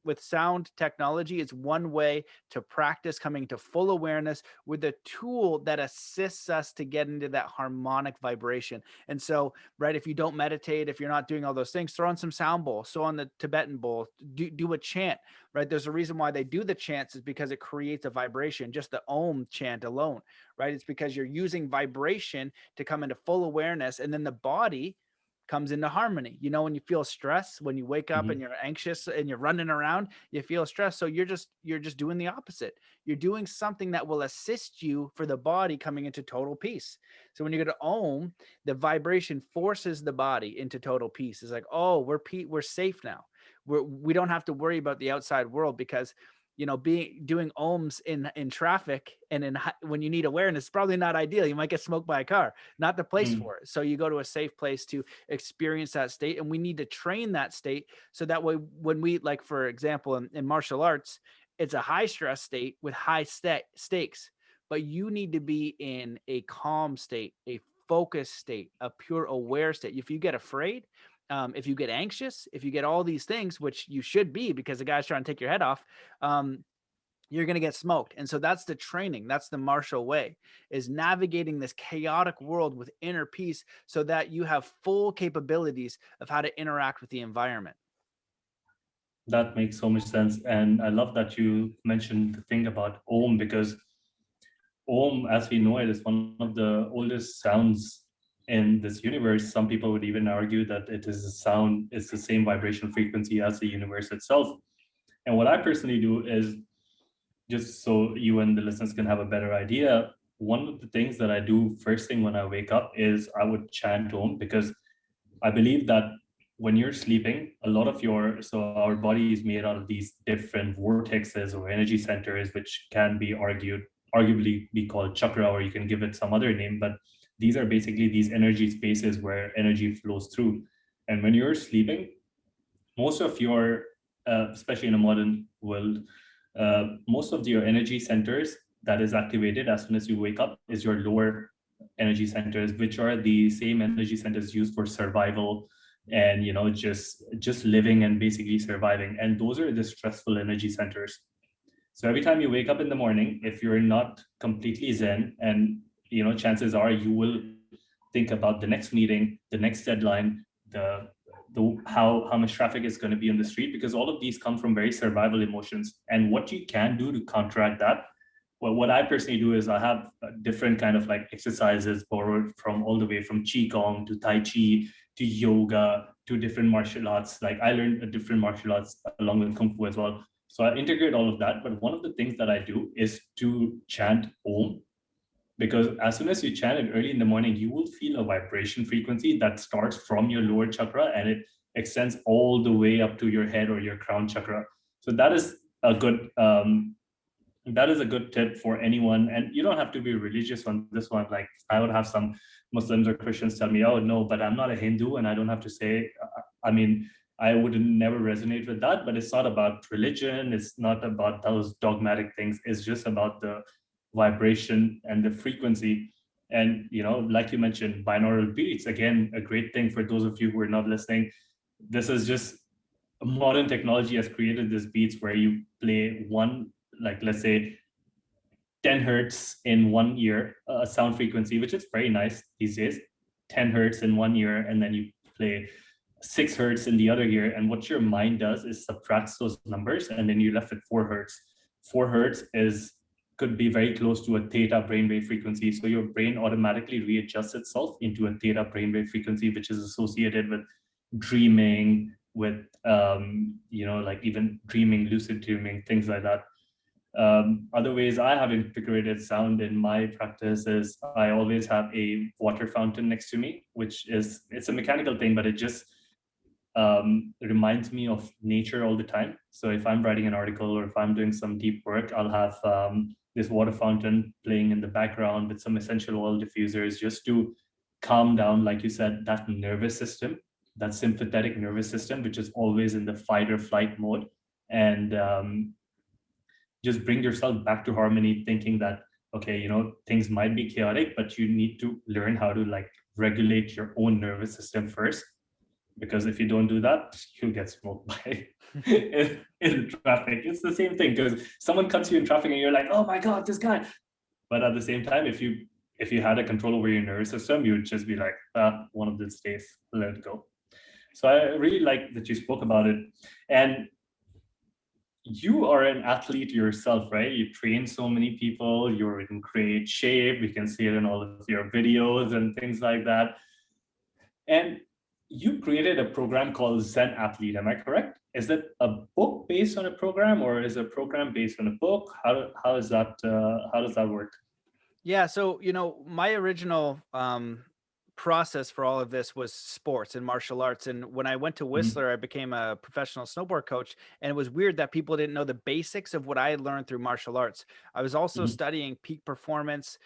with sound technology, it's one way to practice coming to full awareness with a tool that assists us to get into that harmonic vibration. And so, right, if you don't meditate, if you're not doing all those things, throw on some sound bowl, so on the Tibetan bowl, do a chant, right? There's a reason why they do the chants, is because it creates a vibration, just the Om chant alone, right? It's because you're using vibration to come into full awareness, and then the body comes into harmony. You know, when you feel stress, when you wake up and Mhm. you're anxious and you're running around, you feel stressed. So you're just doing the opposite. You're doing something that will assist you for the body coming into total peace. So when you go to Om, the vibration forces the body into total peace. It's like, oh, we're safe now. We don't have to worry about the outside world, because doing ohms in traffic and when you need awareness is probably not ideal. You might get smoked by a car, not the place Mm. for it. So you go to a safe place to experience that state, and we need to train that state, so that way when we, like, for example, in martial arts, it's a high stress state with high stakes, but you need to be in a calm state, a focused state, a pure aware state. If you get afraid, if you get anxious, if you get all these things, which you should be, because the guy's trying to take your head off, you're going to get smoked. And so that's the training. That's the martial way, is navigating this chaotic world with inner peace, so that you have full capabilities of how to interact with the environment. That makes so much sense. And I love that you mentioned the thing about Om, because Om, as we know it, is one of the oldest sounds in this universe. Some people would even argue that it is a sound, it's the same vibration frequency as the universe itself. And what I personally do is, just so you and the listeners can have a better idea, one of the things that I do first thing when I wake up is I would chant Om, because I believe that when you're sleeping, a lot of our body is made out of these different vortexes or energy centers, which can be arguably be called chakra, or you can give it some other name. But these are basically these energy spaces where energy flows through. And when you're sleeping, most of your, especially in a modern world, most of your energy centers that is activated as soon as you wake up is your lower energy centers, which are the same energy centers used for survival and just living and basically surviving. And those are the stressful energy centers. So every time you wake up in the morning, if you're not completely zen, and chances are you will think about the next meeting, the next deadline, the how much traffic is going to be on the street, because all of these come from very survival emotions. And what you can do to counteract that, well, what I personally do is I have different kind of like exercises borrowed from all the way from qigong to tai chi to yoga to different martial arts. Like I learned a different martial arts along with kung fu as well. So I integrate all of that. But one of the things that I do is to chant Om, because as soon as you chant it early in the morning, you will feel a vibration frequency that starts from your lower chakra and it extends all the way up to your head or your crown chakra. So that is a good tip for anyone. And you don't have to be religious on this one. Like I would have some Muslims or Christians tell me, oh no, but I'm not a Hindu and I don't have to say, I mean, I would never resonate with that, but it's not about religion. It's not about those dogmatic things. It's just about the vibration and the frequency. And, like you mentioned, binaural beats, again, a great thing for those of you who are not listening. This is just modern technology has created these beats where you play one, like let's say 10 hertz in one ear, a sound frequency, which is very nice these days, 10 hertz in one ear, and then you play 6 hertz in the other ear. And what your mind does is subtracts those numbers, and then you're left with 4 hertz. 4 hertz could be very close to a theta brainwave frequency. So your brain automatically readjusts itself into a theta brainwave frequency, which is associated with dreaming, with like even dreaming, lucid dreaming, things like that. Other ways I have integrated sound in my practice is I always have a water fountain next to me, it's a mechanical thing, but it just reminds me of nature all the time. So if I'm writing an article or if I'm doing some deep work, I'll have this water fountain playing in the background with some essential oil diffusers, just to calm down, like you said, that nervous system, that sympathetic nervous system, which is always in the fight or flight mode. And just bring yourself back to harmony, thinking that, okay, things might be chaotic, but you need to learn how to like regulate your own nervous system first, because if you don't do that, you'll get smoked by in traffic. It's the same thing because someone cuts you in traffic and you're like, oh my God, this guy. But at the same time, if you had a control over your nervous system, you would just be like, one of these days, let it go. So I really like that you spoke about it. And you are an athlete yourself, right? You train so many people, you're in great shape. We can see it in all of your videos and things like that. And you created a program called Zen Athlete, am I correct? Is it a book based on a program, or is a program based on a book? How is that? How does that work? Yeah, so my original process for all of this was sports and martial arts. And when I went to Mhm, Whistler, I became a professional snowboard coach. And it was weird that people didn't know the basics of what I had learned through martial arts. I was also mhm, studying peak performance,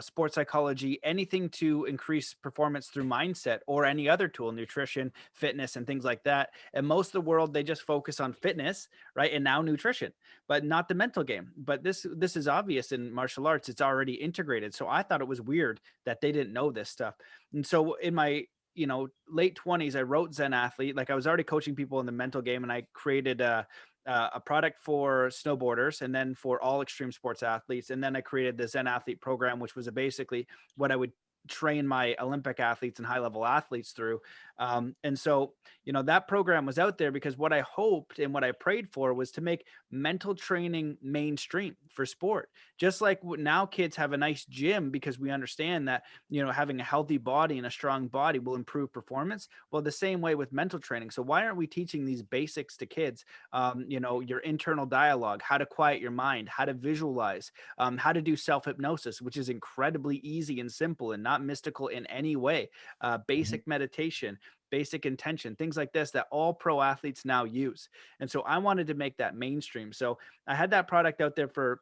sports psychology, anything to increase performance through mindset or any other tool, nutrition, fitness, and things like that. And most of the world, they just focus on fitness, right? And now nutrition, but not the mental game. But this is obvious in martial arts. It's already integrated. So I thought it was weird that they didn't know this stuff. And so in my late 20s, I wrote Zen Athlete. Like I was already coaching people in the mental game, and I created a product for snowboarders and then for all extreme sports athletes. And then I created the Zen Athlete program, which was basically what I would train my Olympic athletes and high level athletes through. And so, that program was out there because what I hoped and what I prayed for was to make mental training mainstream for sport. Just like now kids have a nice gym because we understand that, having a healthy body and a strong body will improve performance. Well, the same way with mental training. So why aren't we teaching these basics to kids? Your internal dialogue, how to quiet your mind, how to visualize, how to do self hypnosis, which is incredibly easy and simple and not mystical in any way, mhm. basic meditation, basic intention, things like this that all pro athletes now use. And so I wanted to make that mainstream. So I had that product out there for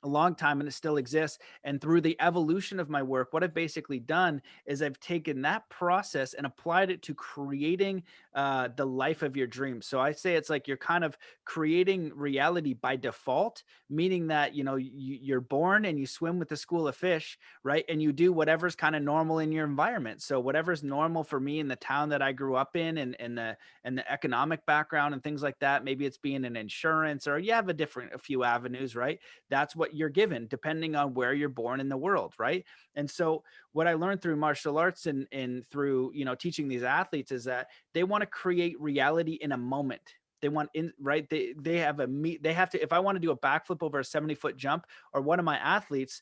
a long time and it still exists. And through the evolution of my work, what I've basically done is I've taken that process and applied it to creating the life of your dreams. So I say it's like you're kind of creating reality by default, meaning that, you're born and you swim with the school of fish, right? And you do whatever's kind of normal in your environment. So whatever's normal for me in the town that I grew up in and the economic background and things like that, maybe it's being in insurance or you have a few avenues, right? That's what you're given depending on where you're born in the world, right? And so what I learned through martial arts and through teaching these athletes is that they want to create reality in a moment. They want in right. They have a meet. They have to. If I want to do a backflip over a 70-foot jump, or one of my athletes,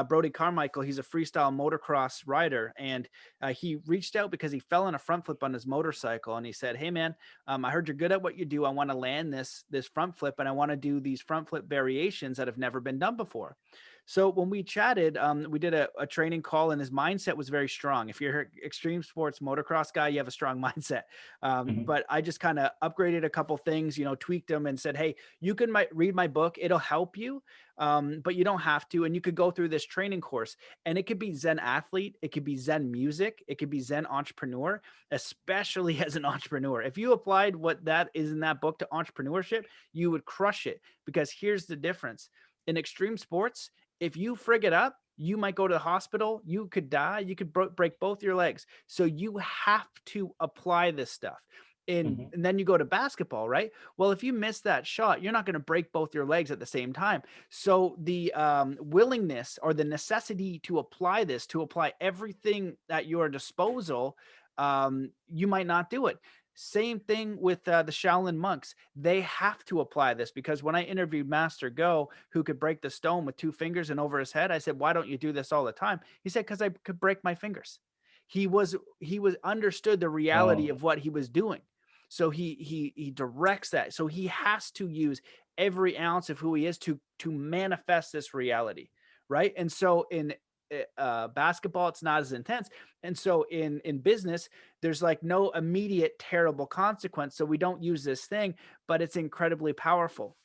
Brody Carmichael, he's a freestyle motocross rider, and he reached out because he fell on a front flip on his motorcycle, and he said, "Hey man, I heard you're good at what you do. I want to land this front flip, and I want to do these front flip variations that have never been done before." So when we chatted, we did a training call, and his mindset was very strong. If you're an extreme sports motocross guy, you have a strong mindset. Mhm, But I just kind of upgraded a couple things, tweaked them, and said, "Hey, you can read my book; it'll help you, but you don't have to. And you could go through this training course, and it could be Zen Athlete, it could be Zen Music, it could be Zen Entrepreneur, especially as an entrepreneur. If you applied what that is in that book to entrepreneurship, you would crush it. Because here's the difference: in extreme sports, if you frig it up, you might go to the hospital, you could die, you could break both your legs. So you have to apply this stuff. And, mhm, and then you go to basketball, right? Well, if you miss that shot, you're not going to break both your legs at the same time. So the willingness or the necessity to apply this, to apply everything at your disposal, you might not do it. Same thing with the Shaolin monks. They have to apply this because when I interviewed Master Go, who could break the stone with two fingers and over his head, I said, "Why don't you do this all the time?" He said, "Because I could break my fingers." He was understood the reality wow, of what he was doing. So he directs that. So he has to use every ounce of who he is to manifest this reality, right? And so in basketball, it's not as intense. And so in business, there's like no immediate terrible consequence. So we don't use this thing, but it's incredibly powerful.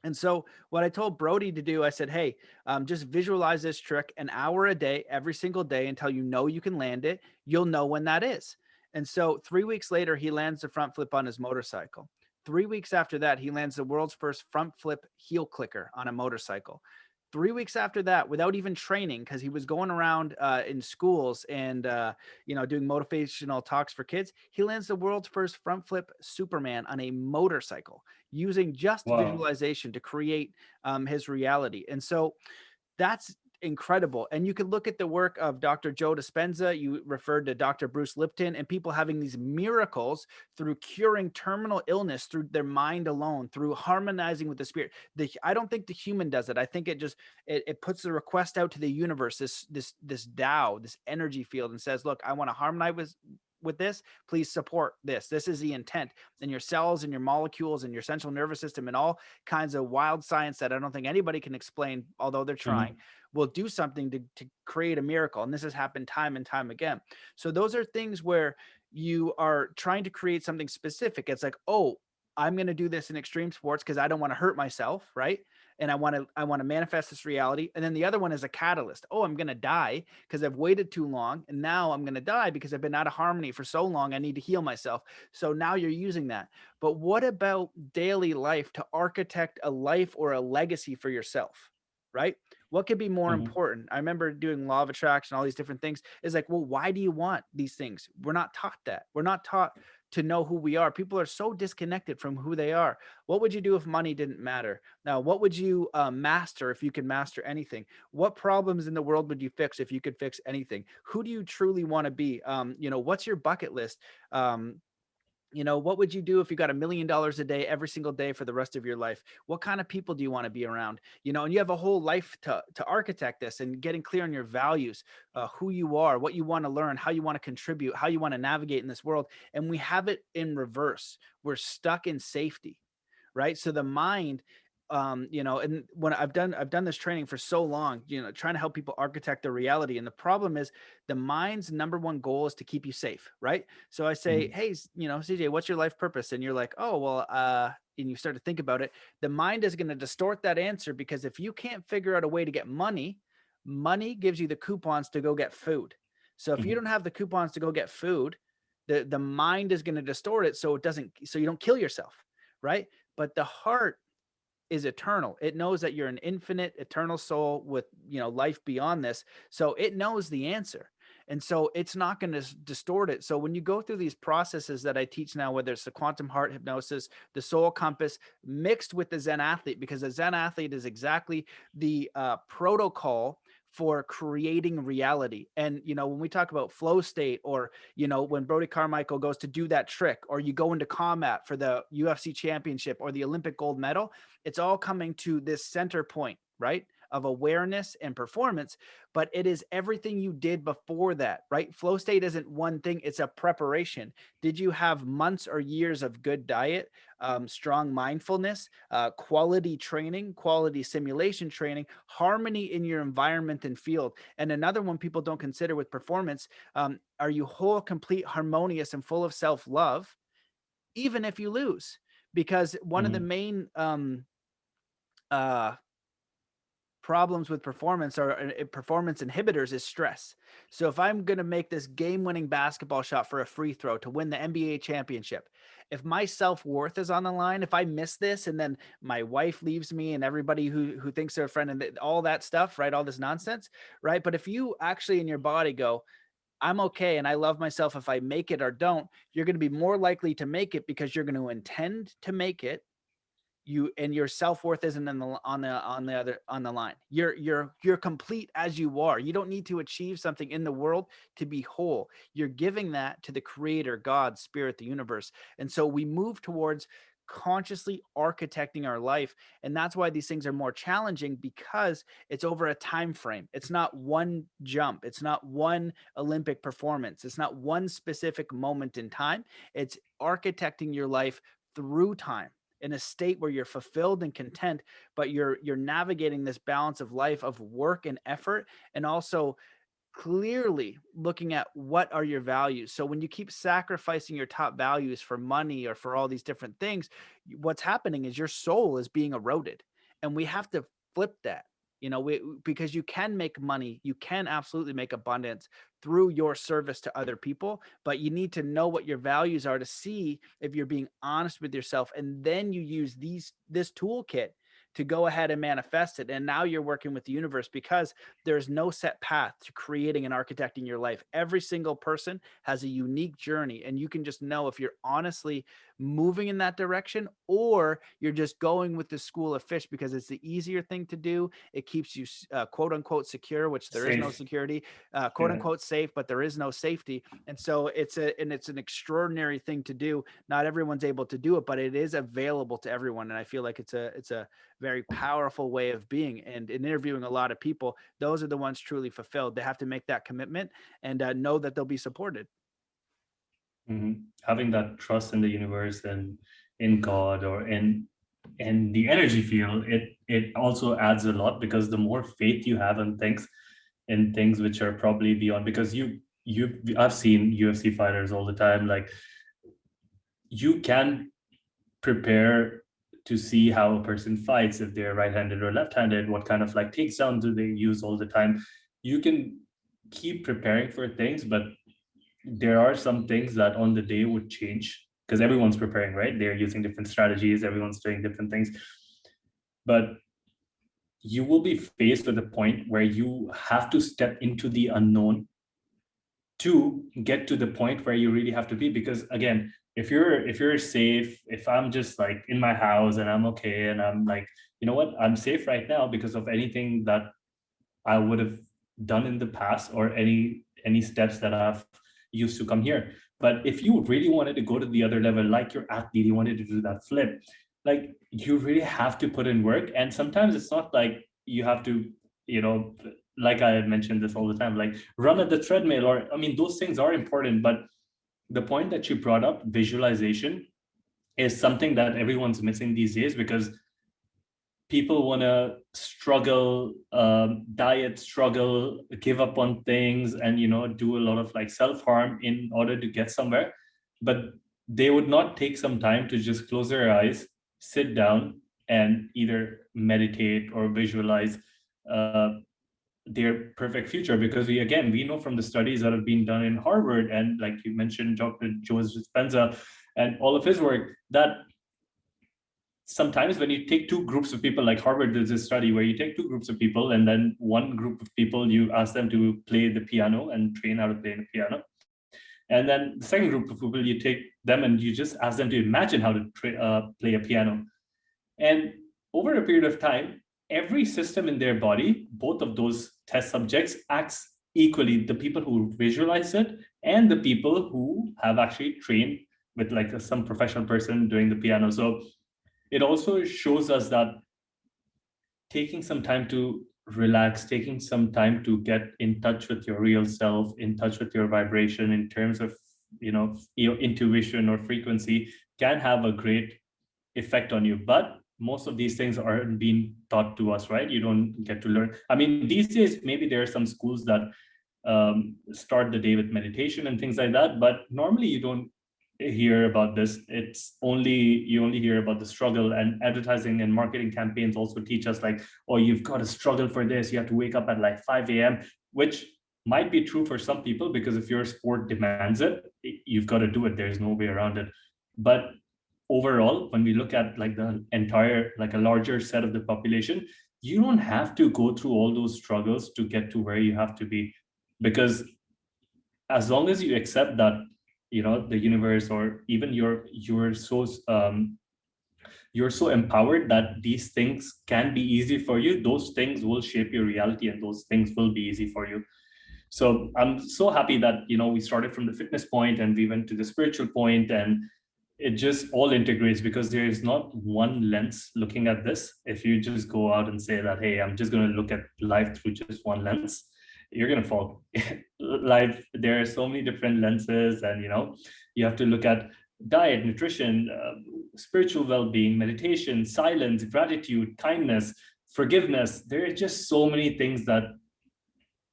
And so what I told Brody to do, I said, "Hey, just visualize this trick an hour a day, every single day until you know you can land it. You'll know when that is." And so 3 weeks later, he lands the front flip on his motorcycle. 3 weeks after that, he lands the world's first front flip heel clicker on a motorcycle. 3 weeks after that, without even training, because he was going around in schools and doing motivational talks for kids, he lands the world's first front flip Superman on a motorcycle using just Wow. visualization to create his reality. And so that's incredible. And you could look at the work of Dr. Joe Dispenza. You referred to Dr. Bruce Lipton, and people having these miracles through curing terminal illness through their mind alone, through harmonizing with the spirit. I don't think the human does it. I think it puts the request out to the universe, this Tao, this energy field, and says, look, I want to harmonize with this. Please support this. This is the intent. And your cells and your molecules and your central nervous system and all kinds of wild science that I don't think anybody can explain, although they're trying, Mhm. will do something to create a miracle. And this has happened time and time again. So those are things where you are trying to create something specific. It's like, oh, I'm going to do this in extreme sports because I don't want to hurt myself, right? And I want to manifest this reality. And then the other one is a catalyst. Oh, I'm going to die because I've waited too long, and now I'm going to die because I've been out of harmony for so long. I need to heal myself. So now you're using that. But what about daily life to architect a life or a legacy for yourself, right? What could be more Mhm. important? I remember doing law of attraction, all these different things. Is like, well, why do you want these things? We're not taught that. We're not taught to know who we are. People are so disconnected from who they are. What would you do if money didn't matter? Now, what would you master if you could master anything? What problems in the world would you fix if you could fix anything? Who do you truly want to be? What's your bucket list? What would you do if you got $1 million a day every single day for the rest of your life? What kind of people do you want to be around? And you have a whole life to architect this, and getting clear on your values, who you are, what you want to learn, how you want to contribute, how you want to navigate in this world. And we have it in reverse. We're stuck in safety, right? So the mind, and when I've done this training for so long, trying to help people architect their reality. And the problem is the mind's number one goal is to keep you safe, right? So I say, Mhm. hey, CJ, what's your life purpose? And you're like, oh, well, and you start to think about it. The mind is going to distort that answer, because if you can't figure out a way to get money, money gives you the coupons to go get food. So if you Mhm. don't have the coupons to go get food, the mind is going to distort it so you don't kill yourself, right? But the heart is eternal. It knows that you're an infinite, eternal soul with, life beyond this. So it knows the answer. And so it's not going to distort it. So when you go through these processes that I teach now, whether it's the quantum heart hypnosis, the soul compass, mixed with the Zen athlete, because the Zen athlete is exactly the protocol for creating reality. And, when we talk about flow state, or, when Brody Carmichael goes to do that trick, or you go into combat for the UFC championship or the Olympic gold medal, it's all coming to this center point, right? Of awareness and performance, but it is everything you did before that, right? Flow state isn't one thing, it's a preparation. Did you have months or years of good diet, strong mindfulness, quality training, quality simulation training, harmony in your environment and field? And another one people don't consider with performance, are you whole, complete, harmonious, and full of self love, even if you lose? Because one of the Mhm. main uh, problems with performance or performance inhibitors is stress. So if I'm going to make this game-winning basketball shot for a free throw to win the NBA championship, if my self-worth is on the line, if I miss this and then my wife leaves me and everybody who thinks they're a friend and all that stuff, right? All this nonsense, right? But if you actually in your body go, I'm okay and I love myself if I make it or don't, you're going to be more likely to make it because you're going to intend to make it. Your self-worth isn't on the line. You're complete as you are. You don't need to achieve something in the world to be whole. You're giving that to the creator, God, spirit, the universe. And so we move towards consciously architecting our life, and that's why these things are more challenging, because it's over a time frame. It's not one jump, it's not one Olympic performance, it's not one specific moment in time. It's architecting your life through time, in a state where you're fulfilled and content, but you're navigating this balance of life, of work and effort, and also clearly looking at what are your values. So when you keep sacrificing your top values for money or for all these different things, what's happening is your soul is being eroded. And we have to flip that. Because you can make money, you can absolutely make abundance through your service to other people, but you need to know what your values are to see if you're being honest with yourself. And then you use this toolkit to go ahead and manifest it. And now you're working with the universe because there's no set path to creating and architecting your life. Every single person has a unique journey, and you can just know if you're honestly moving in that direction, or you're just going with the school of fish because it's the easier thing to do. It keeps you quote unquote secure, which there is no Safe. security, quote Yeah. unquote safe, but there is no safety. And so it's an extraordinary thing to do. Not everyone's able to do it, but it is available to everyone. And I feel like it's a very powerful way of being. And in interviewing a lot of people, those are the ones truly fulfilled. They have to make that commitment and know that they'll be supported. Having that trust in the universe and in God or in the energy field, it also adds a lot, because the more faith you have in things which are probably beyond, because I've seen UFC fighters all the time, like you can prepare to see how a person fights, if they're right-handed or left-handed, what kind of like takedown do they use all the time. You can keep preparing for things, but there are some things that on the day would change, because everyone's preparing, right? They're using different strategies, everyone's doing different things, but you will be faced with a point where you have to step into the unknown to get to the point where you really have to be. Because again, if you're safe, if I'm just like in my house and I'm okay and I'm like, you know what, I'm safe right now because of anything that I would have done in the past, or any steps that I've used to come here. But if you really wanted to go to the other level, like your athlete, you wanted to do that flip, like you really have to put in work. And sometimes it's not like you have to, you know, like I mentioned this all the time, like run at the treadmill, or I mean, those things are important. But the point that you brought up, visualization, is something that everyone's missing these days, because people want to struggle, diet struggle, give up on things, and do a lot of like self-harm in order to get somewhere. But they would not take some time to just close their eyes, sit down, and either meditate or visualize uh, their perfect future. Because we know from the studies that have been done in Harvard, and like you mentioned, Dr. Joe Dispenza and all of his work, that sometimes when you take two groups of people, like Harvard does this study where you take two groups of people, and then one group of people, you ask them to play the piano and train how to play the piano. And then the second group of people, you take them and you just ask them to imagine how to play a piano. And over a period of time, every system in their body, both of those test subjects, acts equally. The people who visualize it and the people who have actually trained with like some professional person doing the piano. So it also shows us that taking some time to relax, taking some time to get in touch with your real self, in touch with your vibration in terms of your intuition or frequency, can have a great effect on you. But most of these things aren't being taught to us, right? You don't get to learn. I mean, these days maybe there are some schools that start the day with meditation and things like that, but normally you don't hear about this. You only hear about the struggle. And advertising and marketing campaigns also teach us like, oh, you've got to struggle for this, you have to wake up at like 5 a.m., which might be true for some people, because if your sport demands it, you've got to do it. There's no way around it. But overall, when we look at like the entire, like a larger set of the population, you don't have to go through all those struggles to get to where you have to be. Because as long as you accept that the universe, or even you're so empowered that these things can be easy for you, those things will shape your reality and those things will be easy for you. So I'm so happy that we started from the fitness point and we went to the spiritual point, and it just all integrates, because there is not one lens looking at this. If you just go out and say that, hey, I'm just going to look at life through just one lens, you're going to fall. Life, there are so many different lenses, and you have to look at diet, nutrition, spiritual well-being, meditation, silence, gratitude, kindness, forgiveness. There are just so many things that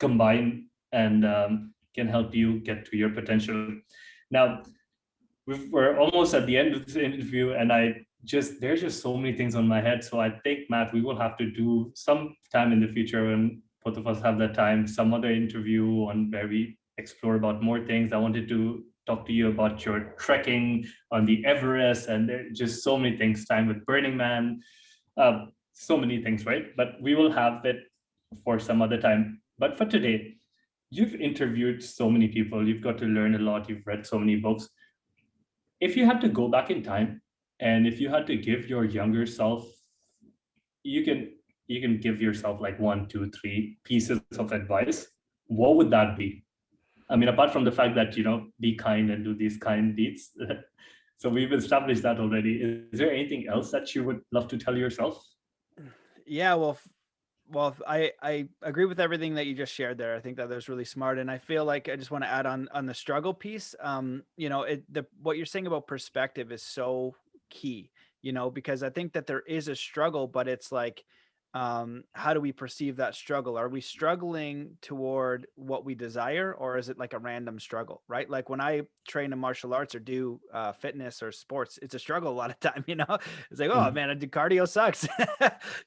combine and can help you get to your potential. Now, we're almost at the end of this interview, and there's just so many things on my head. So I think, Matt, we will have to do some time in the future, when both of us have that time, some other interview on where we explore about more things. I wanted to talk to you about your trekking on the Everest, and there's just so many things, time with Burning Man. so many things, right? But we will have it for some other time. But for today, you've interviewed so many people, you've got to learn a lot, you've read so many books. If you had to go back in time, and if you had to give your younger self, you can you can give yourself like one, two, three pieces of advice, what would that be? I mean, apart from the fact that, be kind and do these kind deeds. So we've established that already. Is there anything else that you would love to tell yourself? Yeah, well, I agree with everything that you just shared there. I think that was really smart, and I feel like I just want to add on the struggle piece. What you're saying about perspective is so key. Because I think that there is a struggle, but it's like, how do we perceive that struggle? Are we struggling toward what we desire, or is it like a random struggle? Right? Like when I train in martial arts or do fitness or sports, it's a struggle a lot of time. It's like, oh Mm, man, cardio sucks.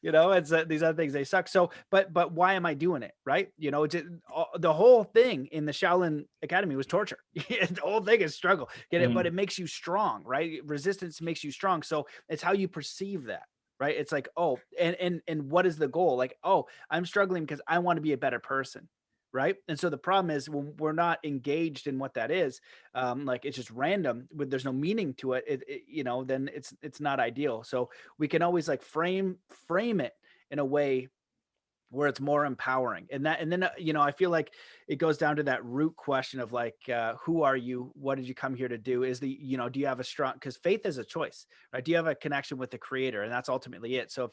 It's these other things, they suck. So, but why am I doing it? Right? The whole thing in the Shaolin Academy was torture. The whole thing is struggle. Get it? But mm, it makes you strong, right? Resistance makes you strong. So it's how you perceive that. Right. It's like, oh, and what is the goal? Like, oh, I'm struggling because I want to be a better person. Right. And so the problem is when we're not engaged in what that is, like it's just random, but there's no meaning to it. Then it's not ideal. So we can always like frame it in a way where it's more empowering. And then I feel like it goes down to that root question of like, who are you, what did you come here to do? Do you have a strong, because faith is a choice, right? Do you have a connection with the creator? And that's ultimately it. So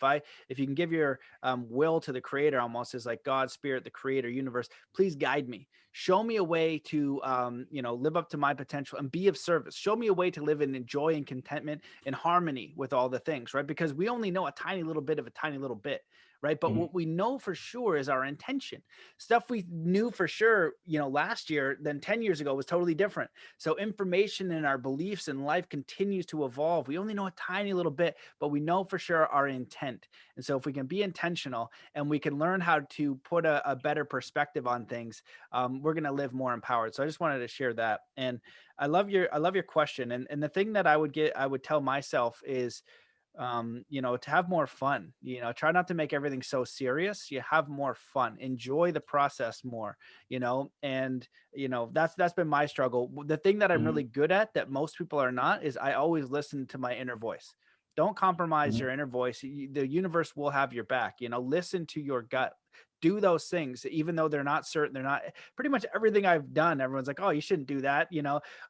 if you can give your will to the creator, almost as like God, spirit, the creator, universe, please guide me, show me a way to live up to my potential and be of service. Show me a way to live in joy and contentment and harmony with all the things, right? Because we only know a tiny little bit of a tiny little bit, right? But mm. what we know for sure is our intention. Stuff we knew for sure, last year, then 10 years ago was totally different. So information and our beliefs in life continues to evolve. We only know a tiny little bit, but we know for sure our intent. And so if we can be intentional and we can learn how to put a better perspective on things, we're going to live more empowered. So I just wanted to share that. And I love your question. And the thing that I would tell myself is, to have more fun. Try not to make everything so serious. You have more fun, enjoy the process more. And that's been my struggle. The thing that I'm really Mhm, good at that most people are not is I always listen to my inner voice. Don't compromise mhm, your inner voice. The universe will have your back. Listen to your gut. Do those things even though they're not certain. They're not pretty much everything I've done. Everyone's like, oh, you shouldn't do that.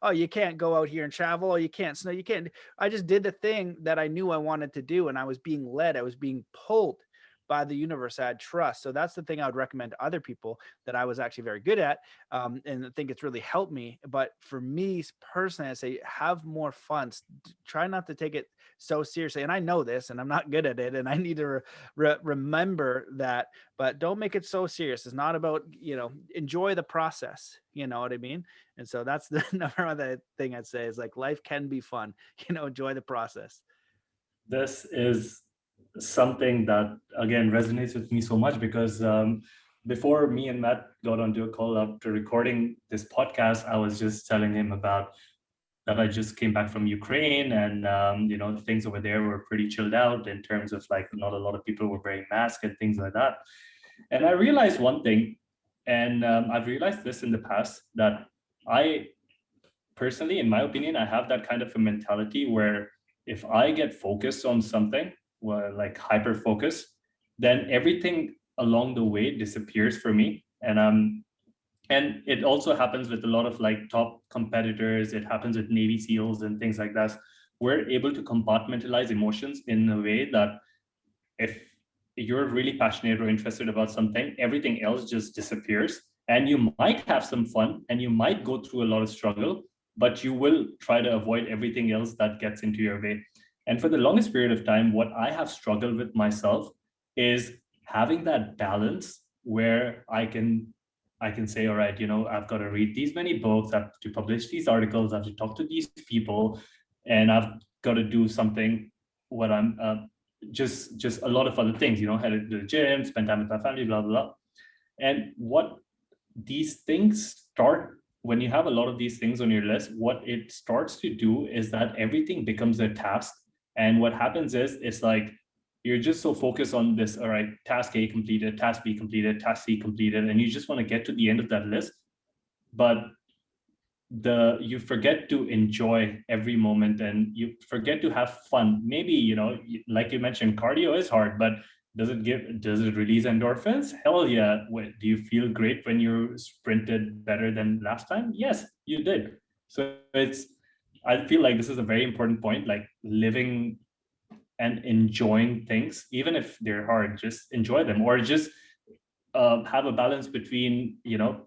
Oh, you can't go out here and travel. Oh, you can't snow. You can't. I just did the thing that I knew I wanted to do, and I was being led. I was being pulled by the universe. I had trust. So that's the thing I would recommend to other people that I was actually very good at, and I think it's really helped me. But for me personally, I say have more fun. Try not to take it so seriously. And I know this, and I'm not good at it, and I need to remember that. But don't make it so serious. It's not about enjoy the process. You know what I mean? And so that's the number one thing I'd say is like life can be fun. Enjoy the process. this is something that again resonates with me so much because before me and Matt got onto a call after recording this podcast, I was just telling him about that I just came back from Ukraine, and things over there were pretty chilled out in terms of like not a lot of people were wearing masks and things like that. And I realized one thing, and I've realized this in the past that I personally, in my opinion, I have that kind of a mentality where if I get focused on something, well, like hyper focus, then everything along the way disappears for me. And it also happens with a lot of like top competitors. It happens with Navy SEALs and things like that. We're able to compartmentalize emotions in a way that if you're really passionate or interested about something, everything else just disappears. And you might have some fun and you might go through a lot of struggle, but you will try to avoid everything else that gets into your way. And for the longest period of time, what I have struggled with myself is having that balance where I can say, all right, I've got to read these many books, I have to publish these articles, I have to talk to these people, and I've got to do something what I'm just a lot of other things, head to the gym, spend time with my family, blah, blah, blah. And what these things start, when you have a lot of these things on your list, what it starts to do is that everything becomes a task. And what happens is, it's like you're just so focused on this, all right, task A completed, task B completed, task C completed, and you just want to get to the end of that list. But you forget to enjoy every moment, and you forget to have fun. Maybe, like you mentioned, cardio is hard, but does it release endorphins? Hell yeah. Do you feel great when you sprinted better than last time? Yes, you did. So I feel like this is a very important point, like living and enjoying things, even if they're hard, just enjoy them, or just have a balance between,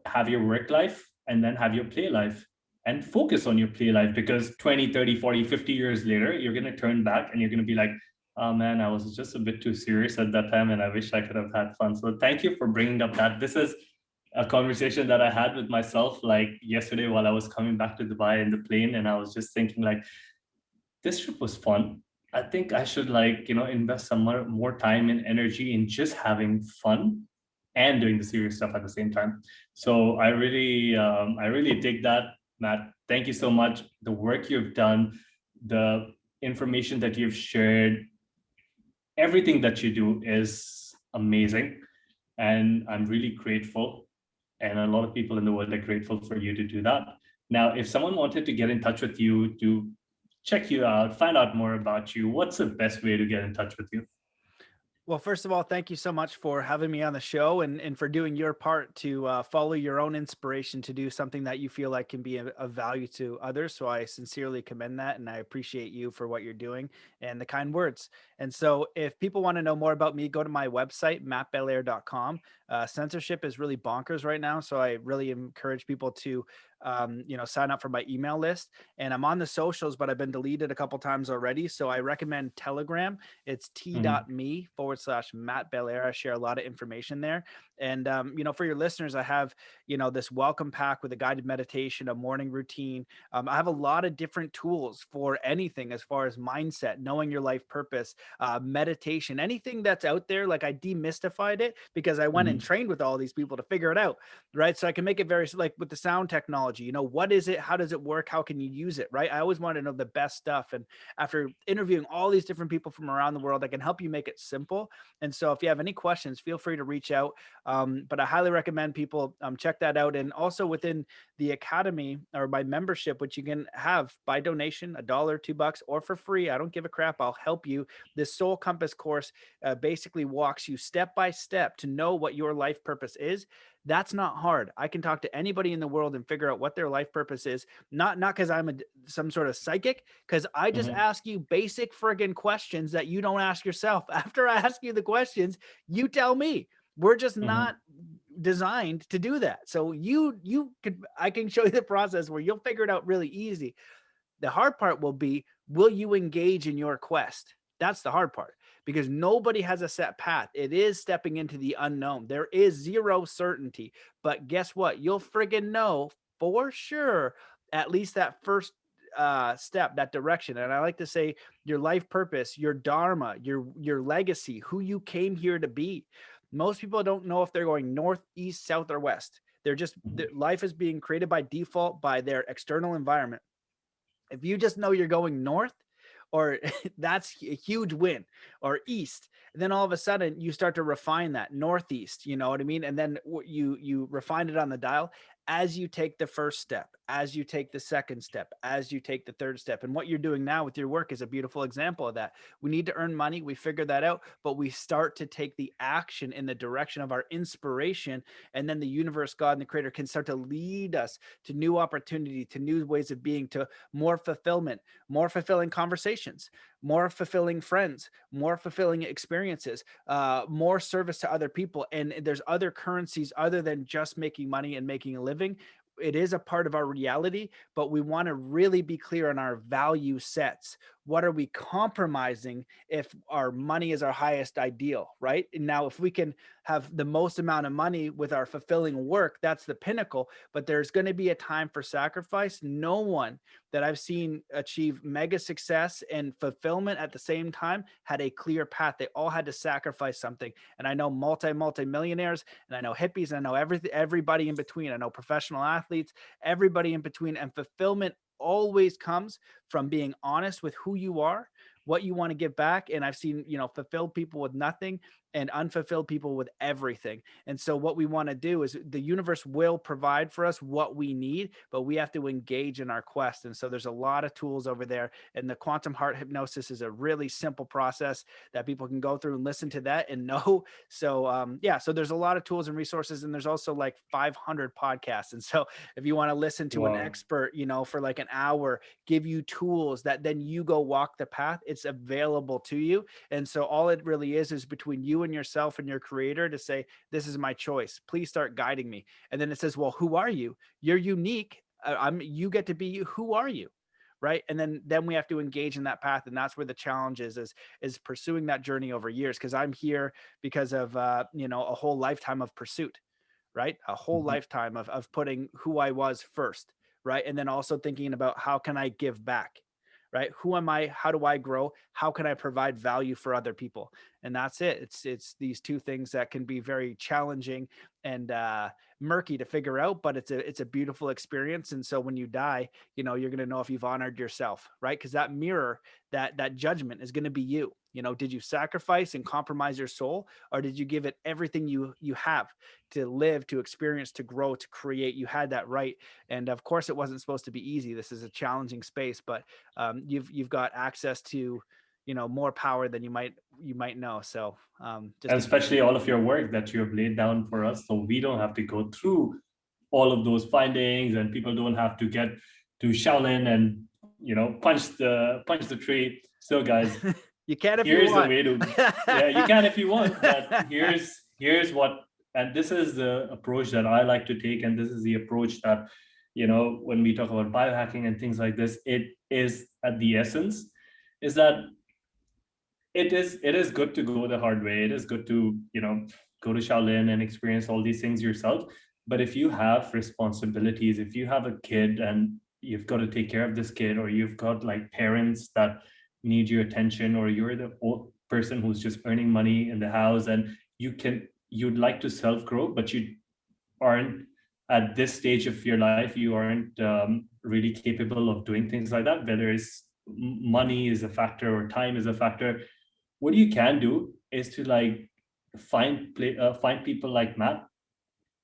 have your work life and then have your play life, and focus on your play life, because 20, 30, 40, 50 years later, you're going to turn back and you're going to be like, oh man, I was just a bit too serious at that time and I wish I could have had fun. So thank you for bringing up that. This is a conversation that I had with myself like yesterday while I was coming back to Dubai in the plane, and I was just thinking like, this trip was fun. I think I should invest some more time and energy in just having fun and doing the serious stuff at the same time. So I really dig that, Matt. Thank you so much. The work you've done, the information that you've shared, everything that you do is amazing. And I'm really grateful. And a lot of people in the world are grateful for you to do that. Now, if someone wanted to get in touch with you to check you out, find out more about you, what's the best way to get in touch with you? Well, first of all, thank you so much for having me on the show, and for doing your part to follow your own inspiration to do something that you feel like can be of value to others. So I sincerely commend that, and I appreciate you for what you're doing and the kind words. And so if people want to know more about me, go to my website, mattbelair.com. Censorship is really bonkers right now. So I really encourage people to sign up for my email list. And I'm on the socials, but I've been deleted a couple times already. So I recommend Telegram. It's Mhm. t.me/Matt Belair. I share a lot of information there. And, for your listeners, I have, this welcome pack with a guided meditation, a morning routine. I have a lot of different tools for anything as far as mindset, knowing your life purpose, meditation, anything that's out there. Like I demystified it because I went and Mhm. trained with all these people to figure it out. Right. So I can make it very, like with the sound technology, what is it? How does it work? How can you use it? Right. I always want to know the best stuff. And after interviewing all these different people from around the world, I can help you make it simple. And so if you have any questions, feel free to reach out. But I highly recommend people check that out. And also within the academy or my membership, which you can have by donation, $1, $2, or for free. I don't give a crap. I'll help you. This Soul Compass course basically walks you step by step to know what your life purpose is. That's not hard. I can talk to anybody in the world and figure out what their life purpose is. Not because I'm some sort of psychic, because I just Mhm. ask you basic friggin' questions that you don't ask yourself. After I ask you the questions, you tell me. We're just Mhm. not designed to do that. So I can show you the process where you'll figure it out really easy. The hard part will be, will you engage in your quest? That's the hard part, because nobody has a set path. It is stepping into the unknown. There is zero certainty. But guess what? You'll friggin' know for sure at least that first step, that direction. And I like to say your life purpose, your dharma, your legacy, who you came here to be. Most people don't know if they're going north, east, south, or west. Their life is being created by default by their external environment. If you just know you're going north, or that's a huge win, or east, and then all of a sudden you start to refine that northeast, you know what I mean? And then you refine it on the dial as you take the first step, as you take the second step, as you take the third step. And what you're doing now with your work is a beautiful example of that. We need to earn money, we figured that out, but we start to take the action in the direction of our inspiration, and then the universe, God, and the creator can start to lead us to new opportunity, to new ways of being, to more fulfillment, more fulfilling conversations, more fulfilling friends, more fulfilling experiences, more service to other people. And there's other currencies other than just making money and making a living. It is a part of our reality, but we want to really be clear on our value sets. What are we compromising if our money is our highest ideal, right? And now, if we can have the most amount of money with our fulfilling work, that's the pinnacle. But there's going to be a time for sacrifice. No one that I've seen achieve mega success and fulfillment at the same time had a clear path. They all had to sacrifice something. And I know multi millionaires, and I know hippies, and I know everybody in between. I know professional athletes, everybody in between. And fulfillment always comes from being honest with who you are, what you want to give back. And I've seen, fulfilled people with nothing and unfulfilled people with everything. And so what we want to do is the universe will provide for us what we need, but we have to engage in our quest. And so there's a lot of tools over there. And the quantum heart hypnosis is a really simple process that people can go through and listen to that and know. So yeah, so there's a lot of tools and resources, and there's also like 500 podcasts. And so if you want to listen to an Wow. expert, for like an hour, give you tools that then you go walk the path, it's available to you. And so all it really is between you and yourself and your creator to say, this is my choice. Please start guiding me. And then it says, well, who are you? You're unique. You get to be you. Who are you? Right. And then we have to engage in that path. And that's where the challenge is pursuing that journey over years. Cause I'm here because of, a whole lifetime of pursuit, right? A whole Mhm. lifetime of putting who I was first, right? And then also thinking about how can I give back, right? Who am I? How do I grow? How can I provide value for other people? And that's it. It's these two things that can be very challenging and murky to figure out, but it's a beautiful experience. And so when you die, you're going to know if you've honored yourself, right? Because that mirror, that judgment is going to be you. Did you sacrifice and compromise your soul, or did you give it everything you have to live, to experience, to grow, to create? You had that right. And of course, it wasn't supposed to be easy. This is a challenging space, but you've got access to more power than you might know. So just And to keep especially all of your work that you have laid down for us, so we don't have to go through all of those findings, and people don't have to get to Shaolin and punch the tree. So guys, you can if you here's the want. way to, yeah, you can if you want, but here's what, and this is the approach that I like to take, and this is the approach that, when we talk about biohacking and things like this, it is at the essence, is that it is good to go the hard way. It is good to, go to Shaolin and experience all these things yourself. But if you have responsibilities, if you have a kid and you've got to take care of this kid, or you've got like parents that need your attention, or you're the person who's just earning money in the house, and you'd like to self grow, but you aren't at this stage of your life, you aren't really capable of doing things like that, whether it's money is a factor or time is a factor. What you can do is to like find people like Matt,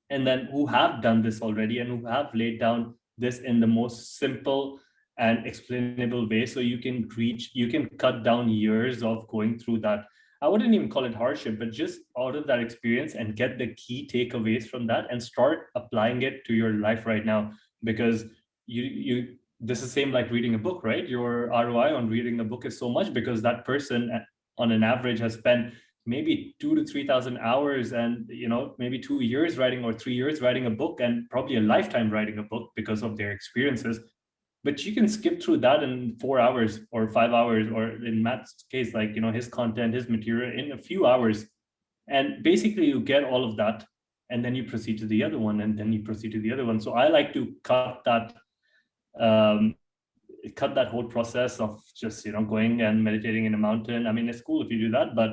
and then who have done this already and who have laid down this in the most simple and explainable way, so you can cut down years of going through that. I wouldn't even call it hardship, but just out of that experience, and get the key takeaways from that and start applying it to your life right now. Because you this is same like reading a book, right? Your ROI on reading a book is so much, because that person on an average has spent maybe 2 to 3 thousand hours, and maybe 2 years writing, or 3 years writing a book, and probably a lifetime writing a book because of their experiences. But you can skip through that in 4 hours or 5 hours, or in Matt's case, like his content, his material, in a few hours. And basically you get all of that, and then you proceed to the other one, and then you proceed to the other one. So I like to um, cut that whole process of just going and meditating in a mountain. I mean, it's cool if you do that, but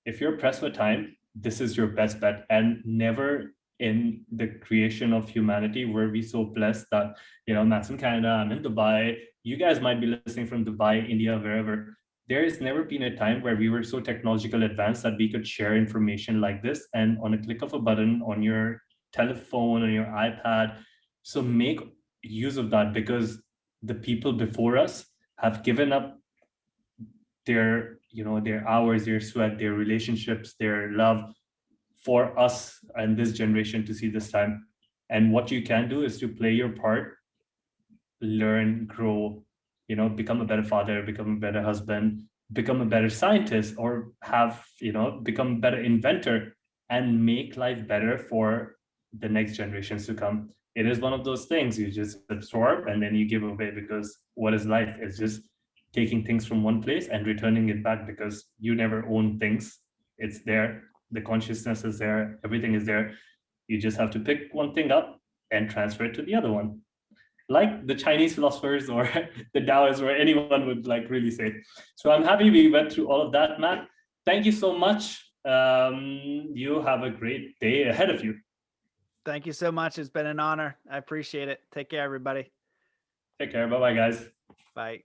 if you're pressed for time, this is your best bet. And never in the creation of humanity were we so blessed that, Matt's in Canada, I'm in Dubai. You guys might be listening from Dubai, India, wherever. There has never been a time where we were so technological advanced that we could share information like this, and on a click of a button on your telephone, on your iPad. So make use of that, because the people before us have given up their hours, their sweat, their relationships, their love, for us and this generation to see this time. And what you can do is to play your part, learn, grow, become a better father, become a better husband, become a better scientist, or become a better inventor, and make life better for the next generations to come. It is one of those things you just absorb and then you give away, because what is life? It's just taking things from one place and returning it back, because you never own things. It's there. The consciousness is there. Everything is there. You just have to pick one thing up and transfer it to the other one, like the Chinese philosophers or the Taoists or anyone would like really say. So I'm happy we went through all of that, Matt. Thank you so much. You have a great day ahead of you. Thank you so much. It's been an honor. I appreciate it. Take care, everybody. Take care. Bye bye, guys. Bye.